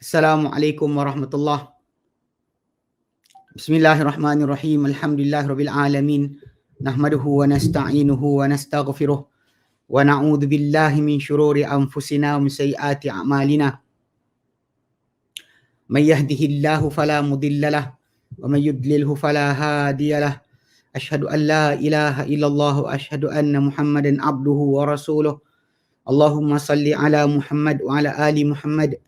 Assalamualaikum warahmatullahi. Bismillahirrahmanirrahim. Alhamdulillahirabbil alamin. Nahmaduhu wa nasta'inuhu wa nastaghfiruh wa na'udzu billahi min syururi anfusina wa min sayyiati a'malina. May yahdihillahu fala mudilla lahu wa may yudlilhu fala hadiya lahu. Asyhadu an la ilaha illallah wa asyhadu anna Muhammadan abduhu wa rasuluh. Allahumma salli ala Muhammad wa ala ali Muhammad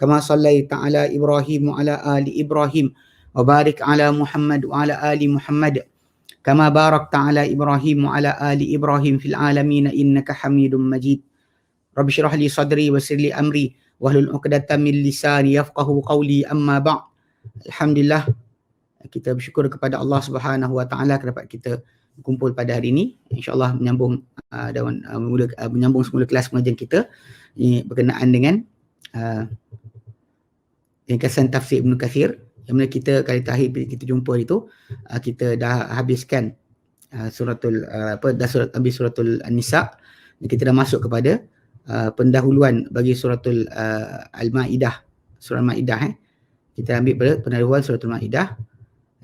kama sallaita ala Ibrahim wa ala ali Ibrahim wa barik ala Muhammad wa ala ali Muhammad kama barakta ala Ibrahim wa ala ali Ibrahim fil alamin innaka Hamidum Majid. Rabbi shrah li sadri wa yassir li amri wahlul 'uqdatam min lisani yafqahu qawli, amma ba'd. Alhamdulillah, kita bersyukur kepada Allah Subhanahu wa taala dapat kita kumpul pada hari ini. Insya-Allah menyambung menyambung semula kelas pengajian kita ini berkenaan dengan ringkasan tafsir Ibn Kathir, yang mana kita kali terakhir kita jumpa itu kita dah habiskan suratul habis suratul An-Nisa, dan kita dah masuk kepada pendahuluan bagi suratul Al-Maidah, surah Al-Maidah. Kita ambil pada pendahuluan suratul Maidah.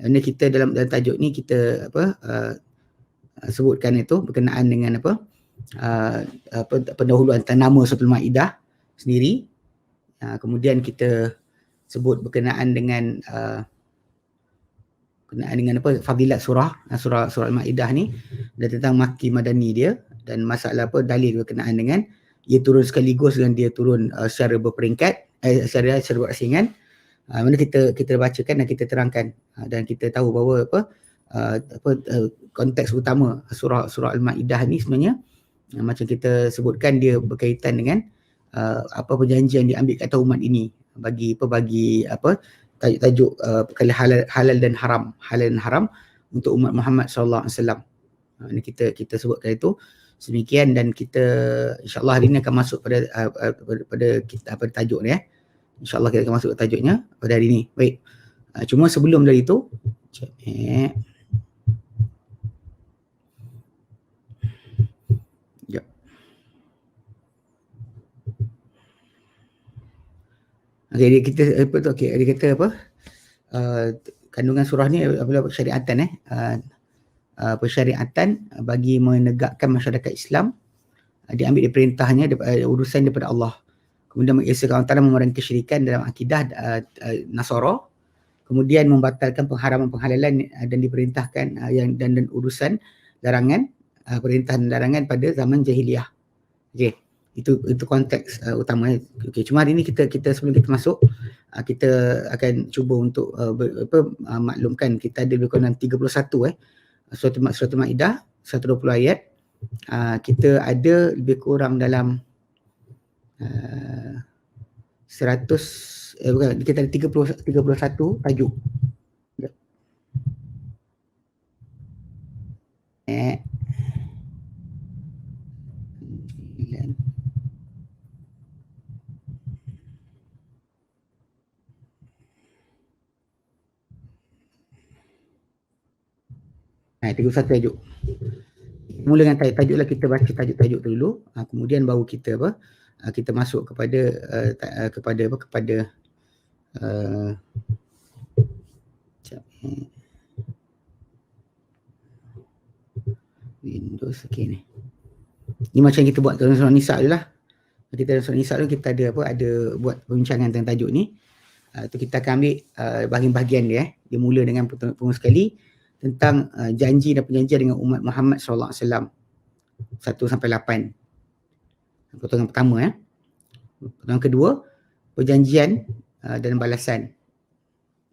Ini kita dalam tajuk ni kita sebutkan itu berkenaan dengan pendahuluan tentang nama suratul Maidah sendiri. Kemudian kita sebut berkenaan dengan fadilat surah Al-Maidah ni, dan tentang maki madani dia, dan masalah dalil berkenaan dengan ia turun sekaligus dengan dia turun secara berperingkat, secara berasingan. Mana kita bacakan dan kita terangkan, dan kita tahu bahawa konteks utama surah Al-Maidah ni sebenarnya macam kita sebutkan, dia berkaitan dengan perjanjian yang diambil kata umat ini bagi tajuk perkara halal dan haram untuk umat Muhammad sallallahu alaihi wasallam. Ini kita sebutkan itu sedemikian, dan kita insya-Allah hari ini akan masuk pada tajuk ni. InsyaAllah kita akan masuk ke tajuknya pada hari ini. Baik. Cuma sebelum dari itu, dia kata kandungan surah ni adalah persyariatan persyariatan bagi menegakkan masyarakat Islam, diambil perintahnya urusan daripada Allah. Kemudian mengesahkan Allah Ta'ala memerangi kesyirikan dalam akidah Nasara, kemudian membatalkan pengharaman-penghalalan dan diperintahkan dan urusan larangan, perintah dan larangan pada zaman jahiliyah. Okey, itu konteks utamanya. Okey, cuma hari ini kita sebelum kita masuk, kita akan cuba untuk maklumkan kita ada lebih kurang 31 surah Maidah 120 ayat. Kita ada lebih kurang dalam 100 kita ada 31 tajuk. Tiga satu tajuk. Mula dengan tajuk lah, kita baca tajuk-tajuk tu dulu, kemudian baru kita kita masuk kepada Windows. Okey ni. Ni macam kita buat dalam surah Nisa dulu lah. Kita dalam surah Nisa dulu kita ada buat perbincangan tentang tajuk ni. Tu kita akan ambil bahagian-bahagian dia. Dia mula dengan pertama sekali tentang janji dan perjanjian dengan umat Muhammad sallallahu alaihi wasallam 1 sampai 8. Potongan pertama Potongan kedua, perjanjian dan balasan.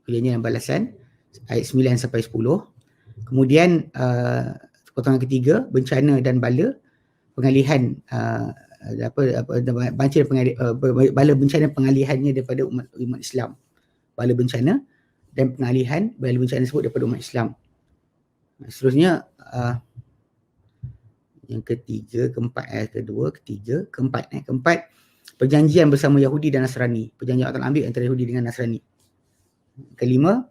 Perjanjian dan balasan ayat 9 sampai 10. Kemudian potongan ketiga, bencana dan bala, pengalihan bala bencana pengalihannya daripada umat Islam. Bala bencana dan pengalihan bala bencana tersebut daripada umat Islam. Seterusnya yang ketiga, keempat, keempat, perjanjian bersama Yahudi dan Nasrani. Perjanjian Allah ambil antara Yahudi dengan Nasrani. Kelima,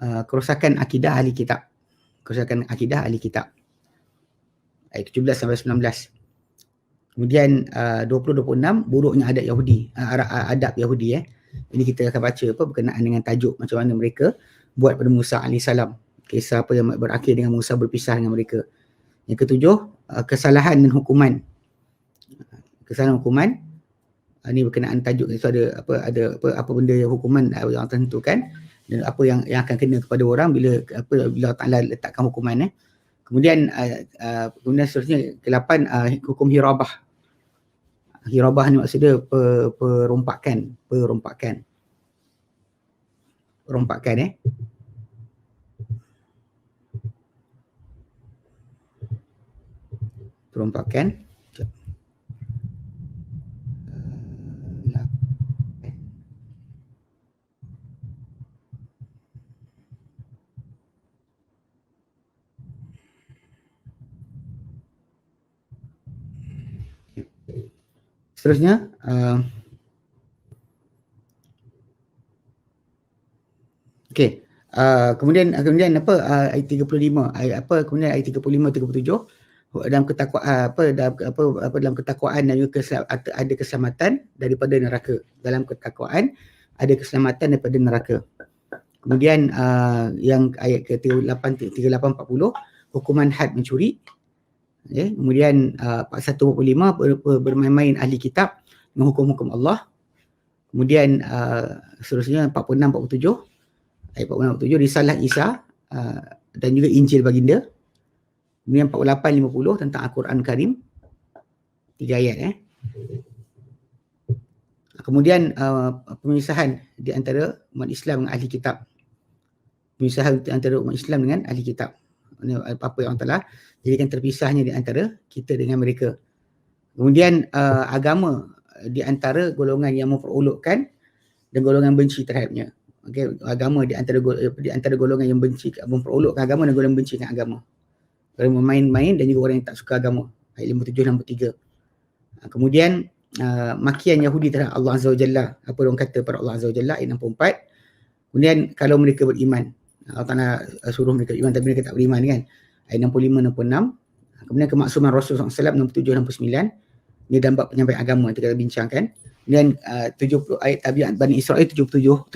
kerosakan akidah ahli kitab. Ayat 17 sampai 19. Kemudian 20-26, buruknya adab Yahudi. Ini kita akan baca berkenaan dengan tajuk macam mana mereka buat pada Musa AS. Kisah apa yang berakhir dengan Musa berpisah dengan mereka. Yang ketujuh, kesalahan dan hukuman. Kesalahan hukuman. Ini berkenaan tajuk itu ada apa benda yang hukuman yang tentukan dan apa yang akan kena kepada orang bila Allah Taala letakkan hukuman. Kemudian seterusnya ke-8, hukum hirabah. Hirabah ni maksudnya perompakan. Perompakan. Seterusnya, okey. Kemudian apa ayat 35, kemudian ayat 35 37 dalam dalam ketakwaan dan juga ada keselamatan daripada neraka. Dalam ketakwaan ada keselamatan daripada neraka. Kemudian yang ayat ke-38 40 hukuman had mencuri. Okay. Kemudian 41-45 bermain-main ahli kitab dengan hukum-hukum Allah. Kemudian seterusnya 46-47 ayat 46-47 risalah Isa dan juga Injil baginda. Kemudian 48-50 tentang Al-Quran Karim. 3 ayat. Kemudian pemisahan di antara umat Islam dengan ahli kitab. Pemisahan di antara umat Islam dengan ahli kitab. Apa yang Allah Ta'ala jadikan terpisahnya di antara kita dengan mereka. Kemudian agama di antara golongan yang memperolokkan dan golongan benci terhadapnya. Okay, agama di antara golongan yang benci, memperolokkan agama dan golongan benci dengan agama. Orang bermain-main dan juga orang yang tak suka agama. Ayat 57-63. Kemudian makian Yahudi terhadap Allah Azza wa Jalla. Apa orang kata pada Allah Azza wa Jalla, ayat 64. Kemudian kalau mereka beriman, Allah Ta'ala suruh mereka beriman tapi mereka tak beriman kan. Ayat 65-66. Kemudian kemaksuman Rasul SAW 67-69. Ini dalam bab penyampaian agama yang kita bincangkan. Kemudian 70 ayat tabiat Bani Israel 70-77.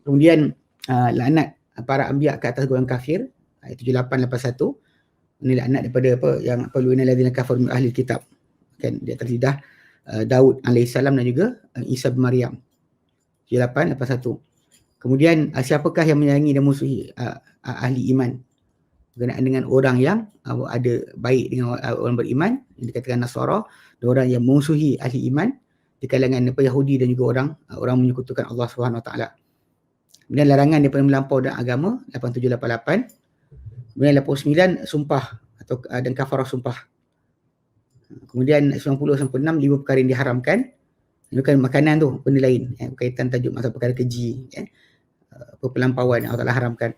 Kemudian laknat para anbiya ke atas golongan kafir ayat 78-81. Ini laknat daripada yang lu'ina alladzina kafaru min ahli kitab. Kan di atas lidah Daud alaihissalam dan juga Isa bin Maryam. 78-81. Kemudian siapakah yang menyayangi dan musuhi ahli iman? Berkenaan dengan orang yang ada baik dengan orang beriman, yang dikatakan Nasara, dan orang yang memusuhi ahli iman di kalangan Yahudi dan juga orang menyekutukan Allah Subhanahu Wa Taala. Kemudian larangan daripada melampau dalam agama 87-88. Kemudian 89 sumpah atau dan kafarah sumpah. Kemudian 90-96 5 perkara yang diharamkan. Ini bukan makanan tu, benda lain. Berkaitan tajuk masalah perkara keji. Pelampauan yang Allah Ta'ala haramkan.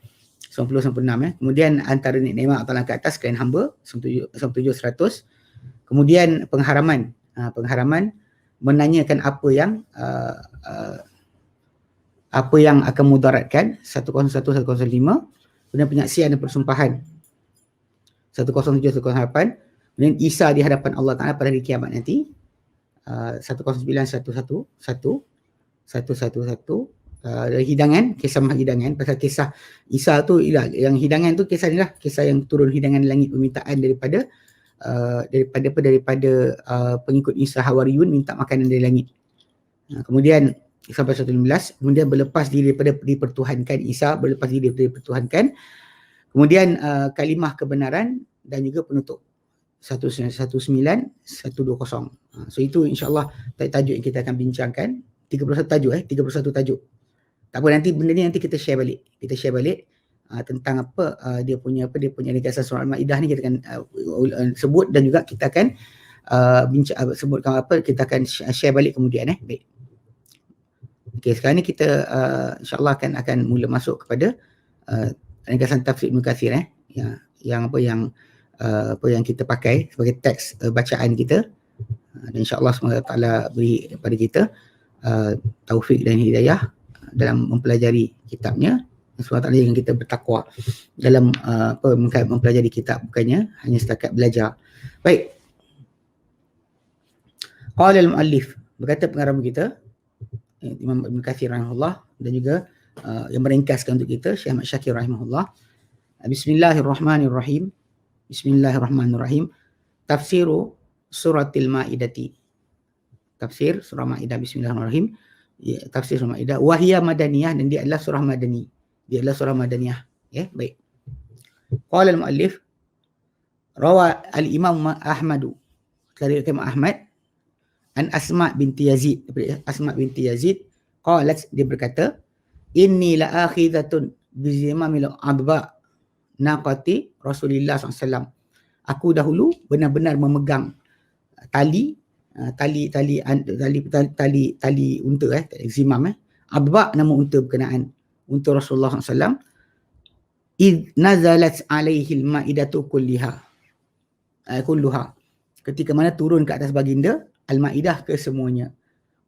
90-96. Kemudian antara nikmat Allah Ta'ala ke atas kalian hamba. 97-100. Kemudian pengharaman. Pengharaman menanyakan apa yang akan mudaratkan. 101-105. Kemudian penyaksian dan persumpahan. 107-108. Kemudian Isa di hadapan Allah Ta'ala pada hari kiamat nanti. 109-111. Hidangan, kisah hidangan. Pasal kisah Isa tu, yang hidangan tu kisah ni lah. Kisah yang turun hidangan langit permintaan daripada pengikut Isa Hawariyun minta makanan dari langit. Kemudian sampai 115, kemudian berlepas diri daripada dipertuhankan. Isa berlepas diri daripada dipertuhankan. Kemudian kalimah kebenaran dan juga penutup 119-120. So itu insyaAllah tajuk yang kita akan bincangkan. 31 tajuk 31 tajuk. Tak apa, nanti benda ni nanti kita share balik. Tentang dia punya ringkasan surah Al-Maidah ni kita akan sebut dan juga kita akan sebutkan kita akan share balik kemudian baik. Okey, sekarang ni kita insyaAllah akan mula masuk kepada ringkasan tafsir Ibn Katsir yang kita pakai sebagai teks bacaan kita. Dan insyaAllah semoga Allah beri kepada kita taufik dan hidayah dalam mempelajari kitabnya. Semoga Allah yang kita bertakwa dalam mempelajari kitab, bukannya hanya setakat belajar. Baik. Qala al-muallif, berkata pengarang kita, Imam Ibn Kathir rahimahullah, dan juga yang meringkaskan untuk kita Syekh Ahmad Syakir rahimahullah. Bismillahirrahmanirrahim. Bismillahirrahmanirrahim. Tafsiru suratil Maidati. Tafsir surah Maidah. Bismillahirrahmanirrahim. Ya, tafsir surah Maidah. Wahia madaniyah, dan dia adalah surah madani. Dia adalah surah madaniyah. Ya, baik. Qala al-muallif rawa al-Imam Ahmadu, dari Imam Ahmad, an Asma binti Yazid, Asma binti Yazid, qalat, dia berkata, inni la akhidhatun bi zimamil adba naqati Rasulillah SAW. Aku dahulu benar-benar memegang tali unta, zimam, adba nama unta berkenaan unta Rasulullah SAW. Id nazalat alaihi al-maidatu kulluha, ketika mana turun ke atas baginda al-maidah kesemuanya.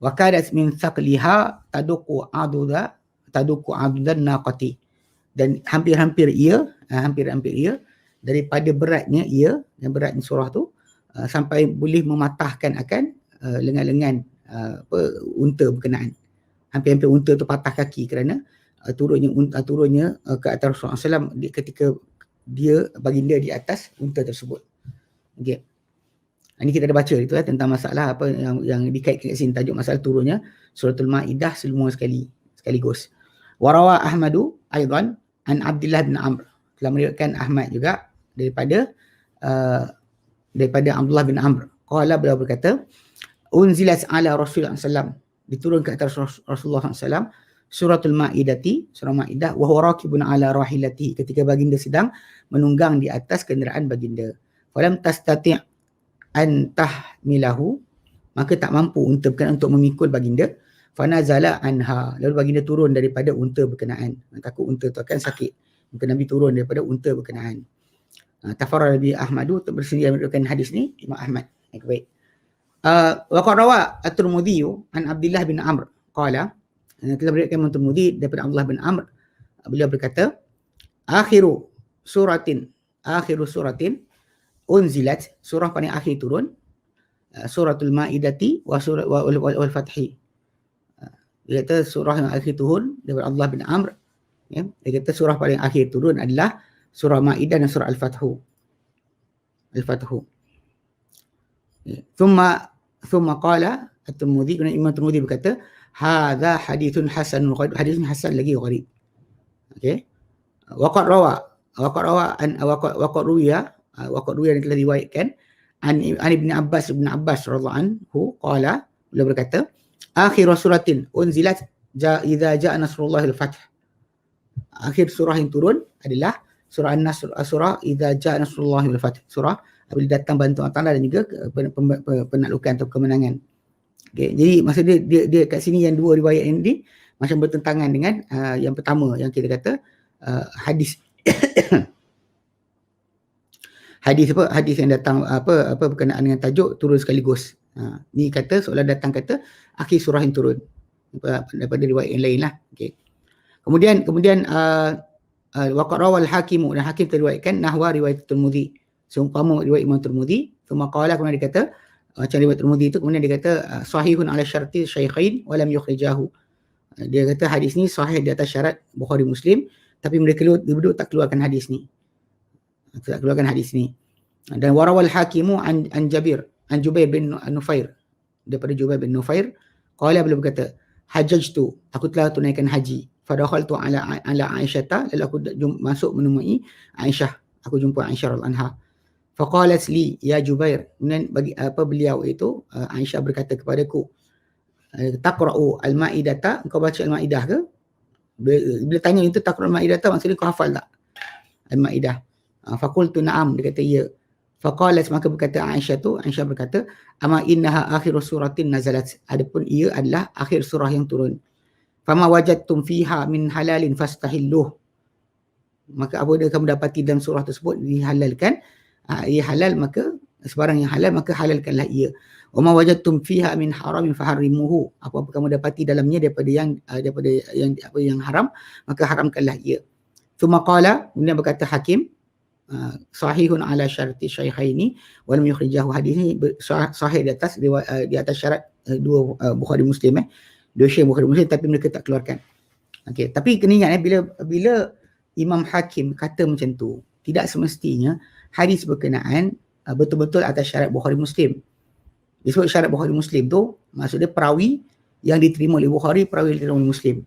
Wa kadat min thaqliha taduqu adudan naqati, dan hampir-hampir ia daripada beratnya surah tu sampai boleh mematahkan akan lengan-lengan unta berkenaan. Hampir-hampir unta tu patah kaki kerana turunnya ke atas Rasulullah SAW ketika dia baginda di atas unta tersebut. Okey. Ini kita dah baca itu tentang masalah apa yang dikaitkan kat sini, tajuk masalah turunnya suratul Maidah semua sekaligus. Warawa Ahmadu aidan an Abdullah bin Amr, telah meriwayatkan Ahmad juga daripada Abdullah bin Amr. Qala, beliau berkata, unzilat ala Rasulullah SAW, diturunkan ke atas Rasulullah SAW suratul Maidati, surah Maidah, wa huwa raqibun ala rahilatihi, ketika baginda sedang menunggang di atas kenderaan baginda. Falam tastati' an tahmilahu, maka tak mampu unta berkenaan untuk memikul baginda. Fanazala anha, lalu baginda turun daripada unta berkenaan. Takut unta tu akan sakit, maka Nabi turun daripada unta berkenaan. Tafarrad bi Ahmadu, bersedia menunjukkan hadis ni Imam Ahmad. Baik. Wa qad rawa at-Tirmidzi an Abdullah bin Amr qala, kita berikan Imam Tirmidzi daripada Abdullah bin Amr, beliau berkata, akhiru suratin unzilat, surah paling akhir turun, suratul Maidati wal Fathi. Dia kata surah yang akhir turun daripada Abdullah bin Amr, ya. Dia kata surah paling akhir turun adalah surah Maidah dan surah Al-Fathu. Thumma qala at-Tirmidzi, kemudian Imam Tirmidzi berkata, hadza hadithun hasanun gharib, hadithun hasan lagi gharib. Okey. Waqad ruwiya yang telah diriwayatkan an Ibn Abbas radhiyallahu anhu qala, beliau berkata, akhir suratin unzilat idza jaa nasrullah al-fath. Akhir surah yang turun adalah surah An-Nasr, surah idza jaa nasrullah al-fath, surah apabila datang bantuan Allah dan juga penaklukan atau kemenangan. Okay. Jadi maksud dia kat sini yang dua riwayat ini macam bertentangan dengan yang pertama yang kita kata hadis hadis yang datang apa berkenaan dengan tajuk turun sekaligus. Ni kata seolah datang kata akhir surah yang turun daripada riwayat yang lain lah. Okay. Kemudian waqad rawal Hakim, dan Hakim teriwayatkan nahwa riwayat Tirmidzi, seumpama riwayat Imam Tirmidzi. Qala, kemudian dia kata macam riwayat Tirmidzi itu, kemudian dia kata sahihun ala syarti syaikhain wa lam yukhrijahu. Dia kata hadis ni sahih di atas syarat Bukhari Muslim, tapi mereka berdua tak keluarkan hadis ni. Dan warawal Hakimu an Jubair bin Nufair, daripada Jubair bin Nufair, qala, beliau berkata, hajjajtu, aku telah tunaikan haji, fadakhaltu ala Aisyah, lalu aku masuk menemui Aisyah, aku jumpa Aisyah radhiyallahu anha. Faqalat li ya Jubair, kemudian beliau itu Aisyah berkata kepadaku, taqra'u al-Maidata, engkau baca al-Maidah ke? Bila tanya itu taqra'u al-Maidata, maksudnya kau hafal tak al-Maidah? Faqultu na'am, dia kata ya. Faqalat, maka berkata Aisyah berkata, ama innaha akhiru suratin nazalat, adapun ia adalah akhir surah yang turun. Fama wajadtum fiha min halalin fastahilluh, maka apa yang kamu dapati dalam surah tersebut dihalalkan, ia halal, maka sebarang yang halal maka halalkanlah ia. Wa ma wajadtum fiha min haramin faharrimuhu, apa-apa kamu dapati dalamnya daripada yang haram, maka haramkanlah ia. Tsumma qala, kemudian berkata Hakim, sahihun ala syarti syaikhaini wa lam yukhrijahu, hadis ini sahih di atas syarat dua Bukhari Muslim. Dia share Bukhari Muslim tapi mereka tak keluarkan. Okey, tapi kena ingat bila Imam Hakim kata macam tu, tidak semestinya hadis berkenaan betul-betul atas syarat Bukhari Muslim. Disebut syarat Bukhari Muslim tu maksud dia perawi yang diterima oleh Bukhari, perawi yang diterima oleh Muslim.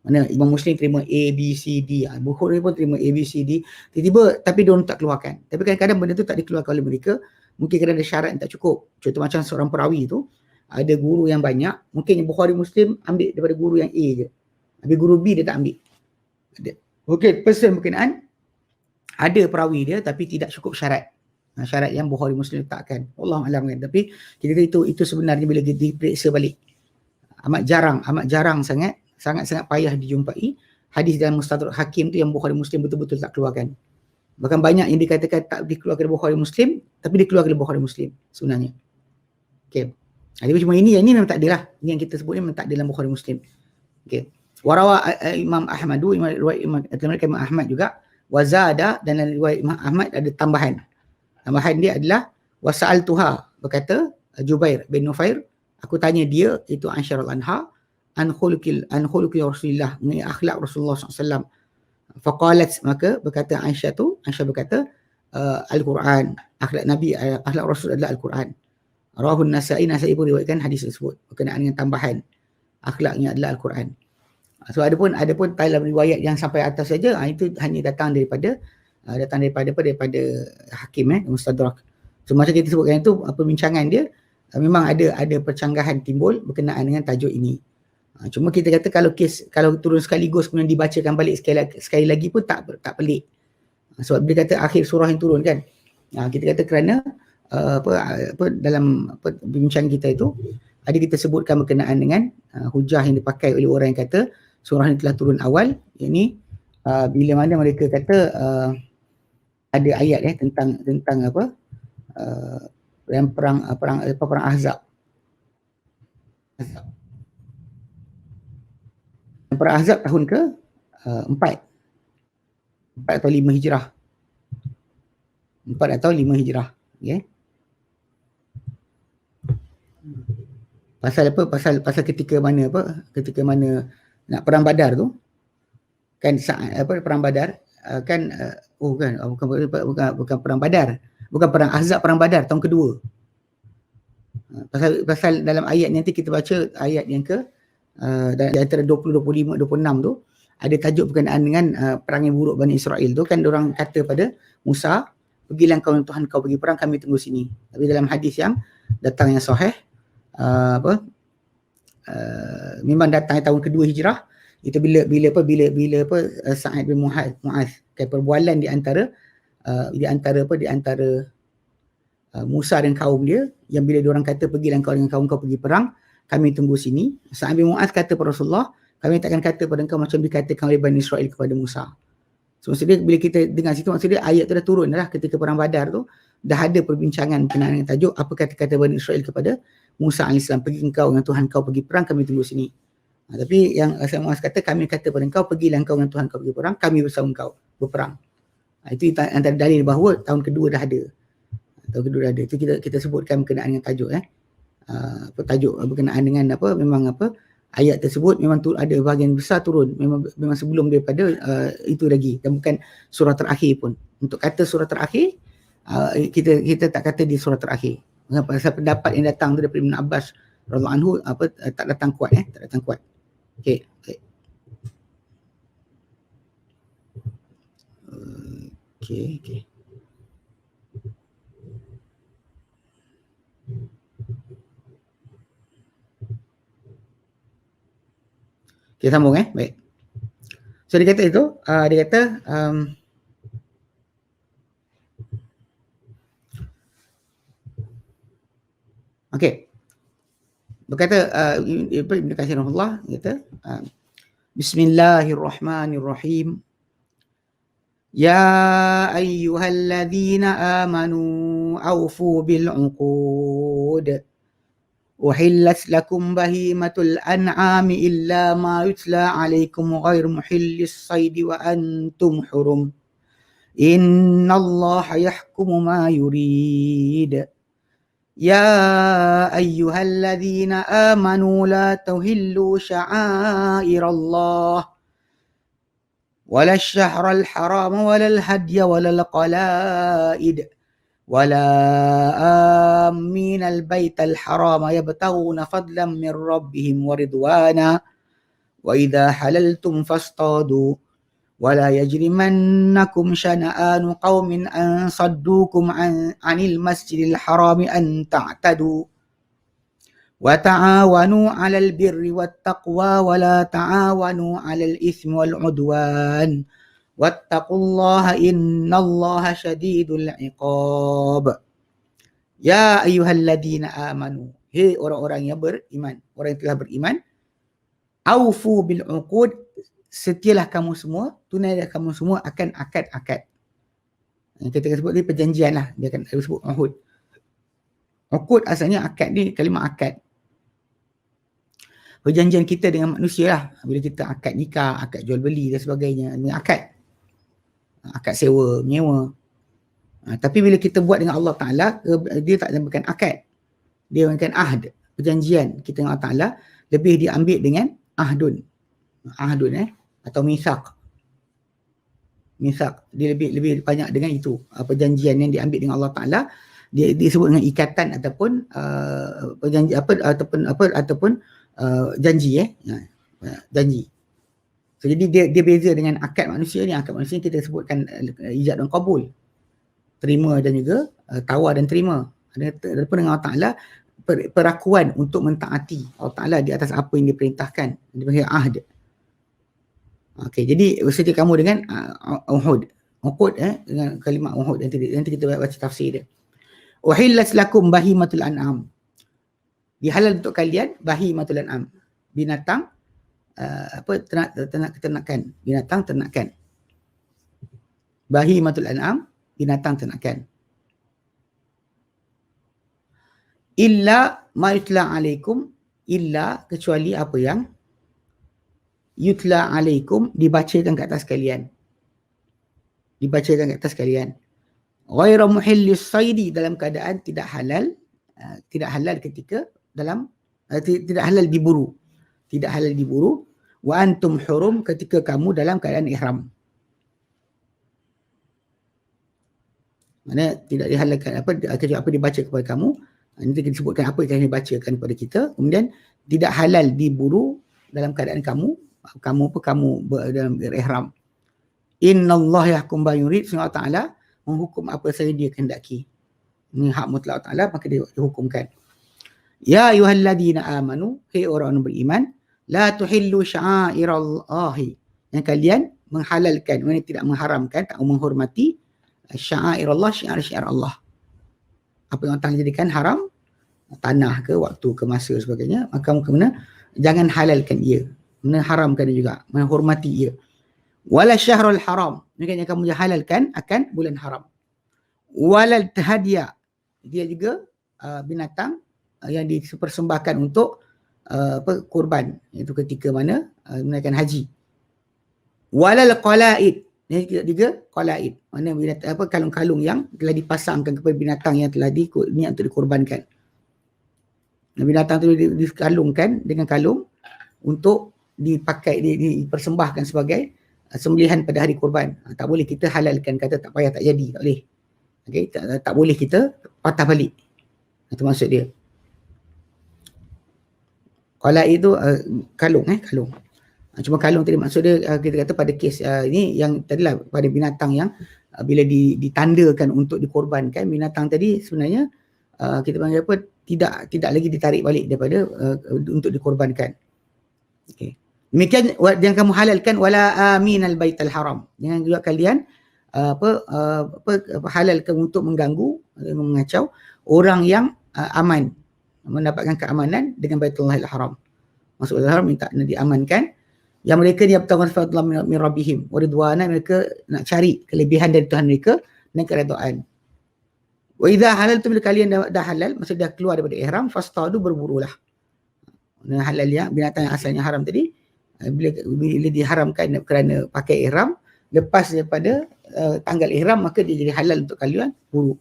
Mana Imam Muslim terima A, B, C, D. Bukhari pun terima A, B, C, D. Tiba-tiba tapi dia tak keluarkan. Tapi kadang-kadang benda tu tak dikeluarkan oleh mereka. Mungkin kerana ada syarat yang tak cukup. Contoh macam seorang perawi tu, ada guru yang banyak. Mungkin Bukhari Muslim ambil daripada guru yang A je. Habis guru B dia tak ambil. Okey, person berkenaan ada perawi dia tapi tidak cukup syarat. Syarat yang Bukhari Muslim letakkan. Wallahualam kan. Tapi kita itu sebenarnya bila diperiksa balik. Amat jarang sangat payah dijumpai hadis dalam Mustadrak Hakim tu yang Bukhari Muslim betul-betul tak keluarkan. Bahkan banyak yang dikatakan tak dikeluarkan Bukhari Muslim tapi dikeluarkan Bukhari Muslim sebenarnya. Okey. Jadi cuma ini memang tak ada lah. Ini yang kita sebut ni memang tak ada dalam Bukhari Muslim. Okey. Warawa Imam Ahmad, riwayat Imam Ahmad juga, wazada, dan riwayat Imam Ahmad ada tambahan. Tambahan dia adalah wasa'altuha, berkata Jubair bin Nufair, aku tanya dia, itu Aisyah radhiyallahu anha, an khuluqi Rasulullah, mengenai akhlak Rasulullah SAW. Faqalat, maka berkata Aisyah berkata Al-Quran, akhlak Nabi, akhlak Rasul adalah Al-Quran. Rawahun Nasa'i pun riwayatkan hadis tersebut berkenaan dengan tambahan akhlaknya adalah Al-Quran. So ada pun dalam riwayat yang sampai atas saja, itu hanya datang daripada Hakim Mustadrak. So macam kita sebutkan itu, perbincangan dia memang ada percanggahan timbul berkenaan dengan tajuk ini. Cuma kita kata kalau turun sekaligus kemudian dibacakan balik sekali lagi pun tak pelik. Sebab dia kata akhir surah yang turun kan. Kita kata kerana dalam perbincangan kita itu ada kita sebutkan berkenaan dengan hujah yang dipakai oleh orang yang kata surah ini telah turun awal, yakni bila mana mereka kata ada ayat tentang perang Ahzab. Perang Ahzab tahun ke 4 atau 5 Hijrah. 4 atau 5 Hijrah. Okay. Pasal ketika mana nak perang Badar tu kan, perang Badar bukan perang Badar, bukan perang Ahzab, perang Badar tahun kedua. Pasal dalam ayat nanti kita baca ayat yang ke di antara 20, 25, 26 tu ada tajuk berkenaan dengan perang yang buruk Bani Israel tu kan, diorang kata pada Musa, pergilah kau dengan Tuhan kau pergi perang, kami tunggu sini. Tapi dalam hadis yang datang yang sahih, memang datang tahun kedua Hijrah, itu bila Sa'ad bin Mu'az kan, perbualan di antara Musa dan kaum dia, yang bila diorang kata pergilah kau dengan kaum kau pergi perang, kami tunggu sini. Sa'ad bin Mu'az kata kepada Rasulullah, kami takkan kata pada engkau macam dikatakan oleh Bani Israel kepada Musa. So maksudnya bila kita dengar situ, maksudnya ayat tu dah turun dah ketika perang Badar tu, dah ada perbincangan berkenaan dengan tajuk apa kata-kata Bani Israel kepada Musa AS, pergi engkau dengan Tuhan kau pergi perang, kami tunggu sini. Tapi yang Sa'ad bin Mu'az kata, kami kata pada engkau, pergilah engkau dengan Tuhan kau pergi perang, kami bersama engkau berperang. Itu antara dalil bahawa tahun kedua dah ada. Itu kita sebutkan berkenaan dengan tajuk tajuk berkenaan dengan memang ayat tersebut memang ada bahagian besar turun memang sebelum daripada itu lagi, dan bukan surah terakhir pun. Untuk kata surah terakhir, kita tak kata di surah terakhir. Pasal pendapat yang datang tu daripada Ibn Abbas radhiyallahu anhu tak datang kuat. Okey. Kita sambung baik. So dia kata itu, okey. Berkata Ibn Katsir rahimahullah, kata Bismillahirrahmanirrahim. Ya ayyuhalladzina amanu awfu bil 'uqud. Uhillat lakum bahimatul an'ami illa ma yutla 'alaikum ghairu muhillis saidi wa antum hurum. Innallaha yahkumu ma yurid. يا أيها الذين آمنوا لا تهلوا شعائر الله ولا الشهر الحرام ولا الهدي ولا القلائد ولا آمين البيت الحرام يبتغون فضلا من ربهم ورضوانا وإذا حللتم فاصطادوا ولا يجرمنكم شنآن قوم أن صدوكم عن المسجد الحرام أن تعتدوا وتعاونوا على البر والتقوى ولا تعاونوا على الإثم والعدوان واتقوا الله إن الله شديد العقاب. Ya ayyuhalladzina amanu, hei orang-orang yang beriman, orang yang telah beriman, aufu bil uqud, setialah kamu semua, tunailah kamu semua akan akad-akad. Yang kita sebut ni perjanjian lah, dia akan sebut uhud. Uqud asalnya akad ni, kalimah akad. Perjanjian kita dengan manusia lah, bila kita akad nikah, akad jual beli dan sebagainya, ini akad. Akad sewa, menyewa. Tapi bila kita buat dengan Allah Ta'ala, dia tak namakan akad. Dia namakan ahd, perjanjian kita dengan Allah Ta'ala, lebih diambil dengan ahdun. Ahdun atau misak. Misak, dia lebih banyak dengan itu. Perjanjian yang diambil dengan Allah Ta'ala, dia disebut dengan ikatan ataupun perjanji ataupun janji janji. So, jadi dia beza dengan akad manusia ni. Akad manusia kita sebutkan ijab dan qabul, terima dan juga tawar dan terima. Ada pun dengan Allah Ta'ala perakuan untuk mentaati Allah Ta'ala di atas apa yang diperintahkan, dipanggil ahd. Okey, jadi bersedia kamu dengan uhud. Uhud dengan kalimah uhud, nanti kita baca tafsir dia. Uhillat lakum bahimatul an'am, dihalal untuk kalian bahimatul an'am, binatang ternakan, binatang ternakan. Bahimatul an'am, binatang ternakan. Illa ma yutla alaikum, illa kecuali apa yang yutla alaikum, dibacakan ke atas kalian. Dibacakan ke atas kalian. Ghairu muhillis saidi, dalam keadaan tidak halal, tidak halal ketika dalam tidak halal diburu. Tidak halal diburu. Wa antum hurum, ketika kamu dalam keadaan ihram. Mana tidak dihalalkan apa dibaca kepada kamu. Nanti kita sebutkan apa yang dibacakan kepada kita. Kemudian tidak halal diburu dalam keadaan kamu dalam ihram. Innallaha yahkum ma yurid, Allah Ta'ala menghukum apa saja dia kehendaki. Ini hak mutlak Allah, maka dia dihukumkan. Ya ayyuhalladzina amanu, hei orang yang beriman, la tuhillu sya'airallahi, yang kalian menghalalkan, yang tidak mengharamkan, tak menghormati sya'airallah, syiar-syiar Allah. Apa yang Allah jadikan haram, tanah ke, waktu ke, masa sebagainya, maka kamu jangan halalkan ia, haramkan juga, menghormati ia. Wala syahrul haram, yang kamu halalkan akan bulan haram. Walal tahadiya, dia juga binatang yang dipersembahkan untuk kurban, iaitu ketika mana menunaikan haji. Walal qalaid, ini juga qalaid, mana binatang kalung-kalung yang telah dipasangkan kepada binatang yang telah niat untuk dikorbankan. Binatang itu dikalungkan dengan kalung untuk dipakai, dipersembahkan sebagai sembelihan pada hari kurban. Tak boleh kita halalkan, kata tak payah, tak jadi, tak boleh. Okay? Tak boleh kita patah balik. Itu maksud dia. Qala itu kalung. Cuma kalung tadi maksud dia, kita kata pada kes ini yang tadilah pada binatang yang bila ditandakan untuk dikorbankan, binatang tadi sebenarnya kita panggil apa, tidak lagi ditarik balik daripada untuk dikorbankan. Okey. Demikian yang kamu halalkan, wala aminal baital haram, jangan juga kalian halalkan untuk mengganggu, mengacau orang yang aman, mendapatkan keamanan dengan Baitullahil Haram. Masuk Baitul Haram minta diamankan. Yang mereka dia bertanggung jawab min rabbihim wa ridwana, mereka nak cari kelebihan dari Tuhan mereka dan keredaan. Wa idza halaltum, bila kalian dah halal, maksud dah keluar daripada ihram, fastadu, berburulah. Dan halal yang binatang yang asalnya haram tadi, bila diharamkan kerana pakai ihram, lepas daripada tanggal ihram, maka dia jadi halal untuk kalian buru.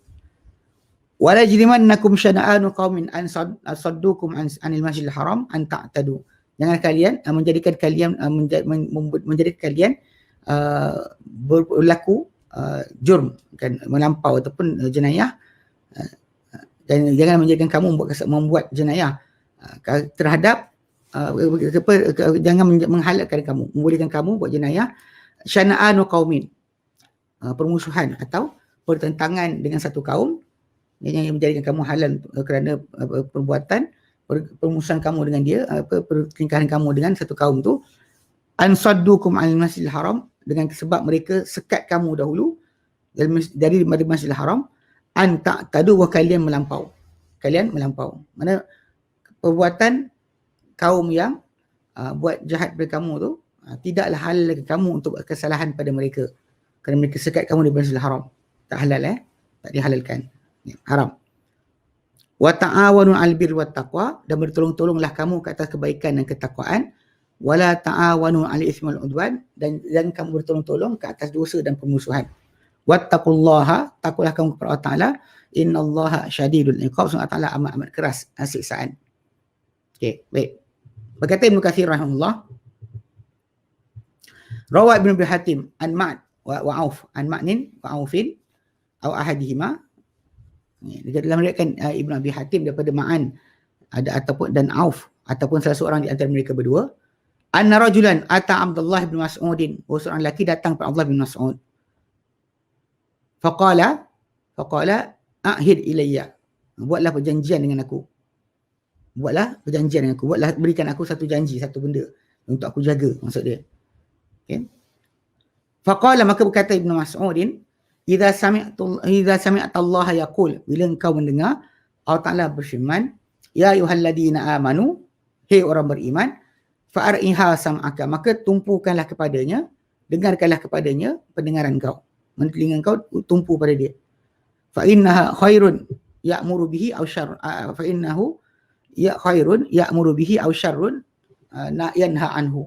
wala yajrimannakum syana'anu qaumin an saddukum anil masjidil haram an ta'tadu. Jangan kalian menjadikan kalian berlaku jurm, kan, melampau ataupun jenayah, dan jangan menjadikan kamu membuat jenayah terhadap jangan menghalalkan kamu, membolehkan kamu buat jenayah syana'anu qaumin, permusuhan atau pertentangan dengan satu kaum yang menjadikan kamu halal kerana perbuatan permusuhan kamu dengan dia, pertingkahan kamu dengan satu kaum tu, ansaddukum anil masjidil haram, dengan sebab mereka sekat kamu dahulu dari masjidil haram, an ta'tadu, wa kalian melampau. Mana perbuatan kaum yang buat jahat pada kamu tu tidaklah halal bagi kamu untuk kesalahan pada mereka, kerana mereka sekat kamu di masjidil haram. Tak halal, tak dihalalkan, haram. Wa ta'awanu 'alal birri wat taqwa, dan bertolong-tolonglah kamu ke atas kebaikan dan ketakwaan. Wala ta'awanu 'alal itsmi wal 'udwan, dan kamu bertolong-tolong ke atas dosa dan permusuhan. Wattaqullaha, takutlah kamu kepada Allah Taala, innallaha syadidul iqab, Allah Taala amat keras siksaan. Okey, baik. Berkata Ibnu Katsir rahimahullah, rawa Ibnu Abi Hatim an Ma'd wa Auf an Ma'nin wa Aufin aw ahadihima. Dalam riwayatkan Ibnu Abi Hatim daripada Ma'an ataupun dan Auf ataupun salah seorang di antara mereka berdua, anna rajulan ata Abdullah bin Mas'udin, seorang lelaki datang kepada Abdullah bin Mas'ud. Faqala ahid ilayya, buatlah perjanjian dengan aku. Berikan aku satu janji, satu benda untuk aku jaga, maksud dia. Okay. Faqala, maka berkata Ibnu Mas'udin, idza sami'ta Allah yaqul, bila engkau mendengar Allah Ta'ala berfirman, ya ayyuhalladzina amanu, hei orang beriman, fa'ar'iha sam'aka, maka tumpukanlah kepadanya, dengarkanlah kepadanya pendengaran kau, telinga kau tumpu pada dia. Fa'innaha khairun ya'muru bihi aw syarrun, fa'innahu khairun ya'muru bihi aw syarrun yanha anhu,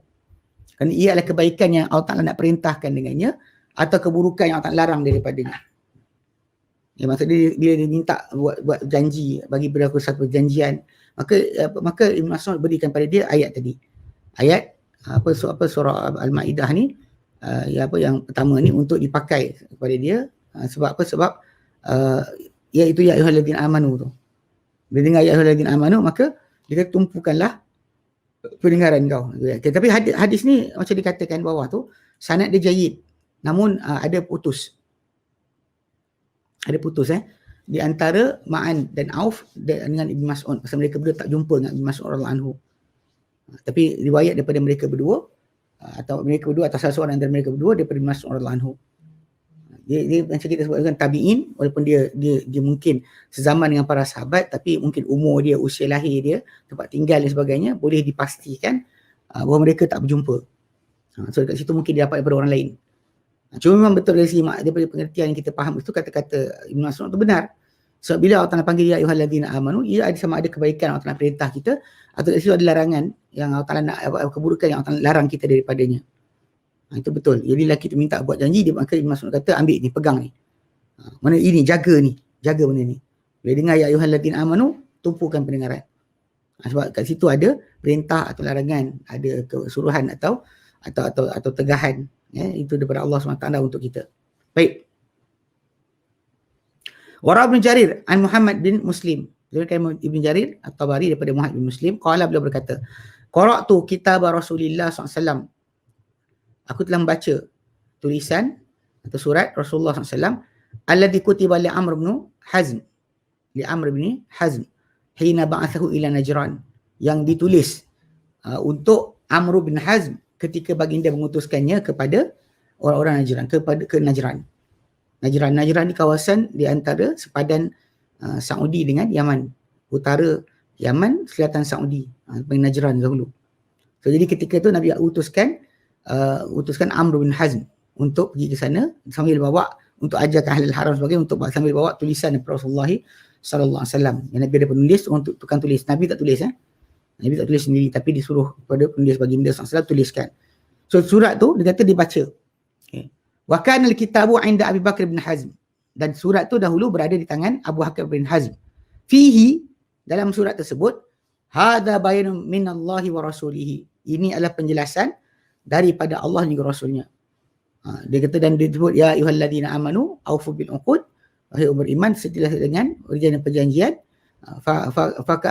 kerana ia adalah kebaikan yang Allah Ta'ala nak perintahkan dengannya, atau keburukan yang Allah Ta'ala larang daripadanya. Ya, maksud dia, bila dia minta buat janji, bagi berlaku satu perjanjian, maka Ibn Mas'ud berikan pada dia ayat tadi. Ayat surah Al-Ma'idah ni, yang pertama ni untuk dipakai kepada dia. Sebab apa? Sebab iaitu ya ayyuhalladzina amanu tu. Bila dengar ya ayyuhalladzina amanu, maka dia tumpukanlah pendengaran kau. Okay, tapi hadis ni macam dikatakan bawah tu, sanad dia jayyid, namun ada putus di antara Ma'an dan Auf dengan Ibn Mas'ud, pasal mereka berdua tak jumpa dengan Ibn Mas'ud radhiyallahu anhu. Tapi riwayat daripada mereka berdua, atau salah seorang antara mereka berdua daripada Ibn Mas'ud radhiyallahu anhu. Dia macam kita sebutkan tabi'in, walaupun dia mungkin sezaman dengan para sahabat, tapi mungkin umur dia, usia lahir dia, tempat tinggal dan sebagainya boleh dipastikan bahawa mereka tak berjumpa. So dekat situ mungkin dia dapat daripada orang lain. Cuma memang betul dari segi daripada pengertian yang kita faham itu, kata-kata Ibn Mas'ud itu benar. Sebab bila Allah Ta'ala panggil ya ayyuhalladzina amanu, ia ada sama ada kebaikan Allah Ta'ala perintah kita, atau dari situ ada larangan yang Allah Ta'ala nak, keburukan yang Allah Ta'ala larang kita daripadanya. Itu betul. Jadi lelaki tu minta buat janji, maka Ibn Mas'ud kata ambil ni, pegang ni. Mana ini, jaga benda ni. Bila dengar ya ayyuhalladzina amanu, tumpukan pendengaran. Sebab kat situ ada perintah atau larangan, ada kesuruhan atau tegahan, ya, itu daripada Allah SWT untuk kita. Baik. Wara Ibn Jarir an Muhammad bin Muslim, diriwayatkan Ibn Jarir At-Tabari daripada Muhammad bin Muslim, qala, beliau berkata, qara'tu kitab Rasulillah SAW, aku telah membaca tulisan atau surat Rasulullah SAW, alladhi kutiba li Amr bin Hazm hina ba'athahu ila Najran, yang ditulis untuk Amr bin Hazm ketika baginda mengutuskannya kepada orang-orang Najran, ke Najran. Najran ni kawasan di antara sepadan Saudi dengan Yaman, utara Yaman, selatan Saudi, Najran dahulu. So, jadi ketika tu Nabi utuskan Amr bin Hazm untuk pergi ke sana, sambil bawa untuk ajarkan halal haram sebagainya, sambil bawa tulisan daripada Rasulullah sallallahu alaihi wasallam. Yang Nabi ada penulis untuk tukang tulis. Nabi tak tulis, Nabi tak tulis sendiri, tapi disuruh kepada penulis baginda sallallahu alaihi wasallam tuliskan. So surat tu dia kata dibaca. Okay. Wa kana al-kitabu 'inda Abi Bakar bin Hazm. Dan surat tu dahulu berada di tangan Abu Hakim bin Hazm. Fihi, dalam surat tersebut, hadza bayanun minallahi wa rasulihi. Ini adalah penjelasan daripada Allah dan juga Rasulnya. Dia kata, dan dia sebut, ya ayyuhalladzina amanu aufu bil uqud, wahai orang beriman, setilah dengan perjanjian.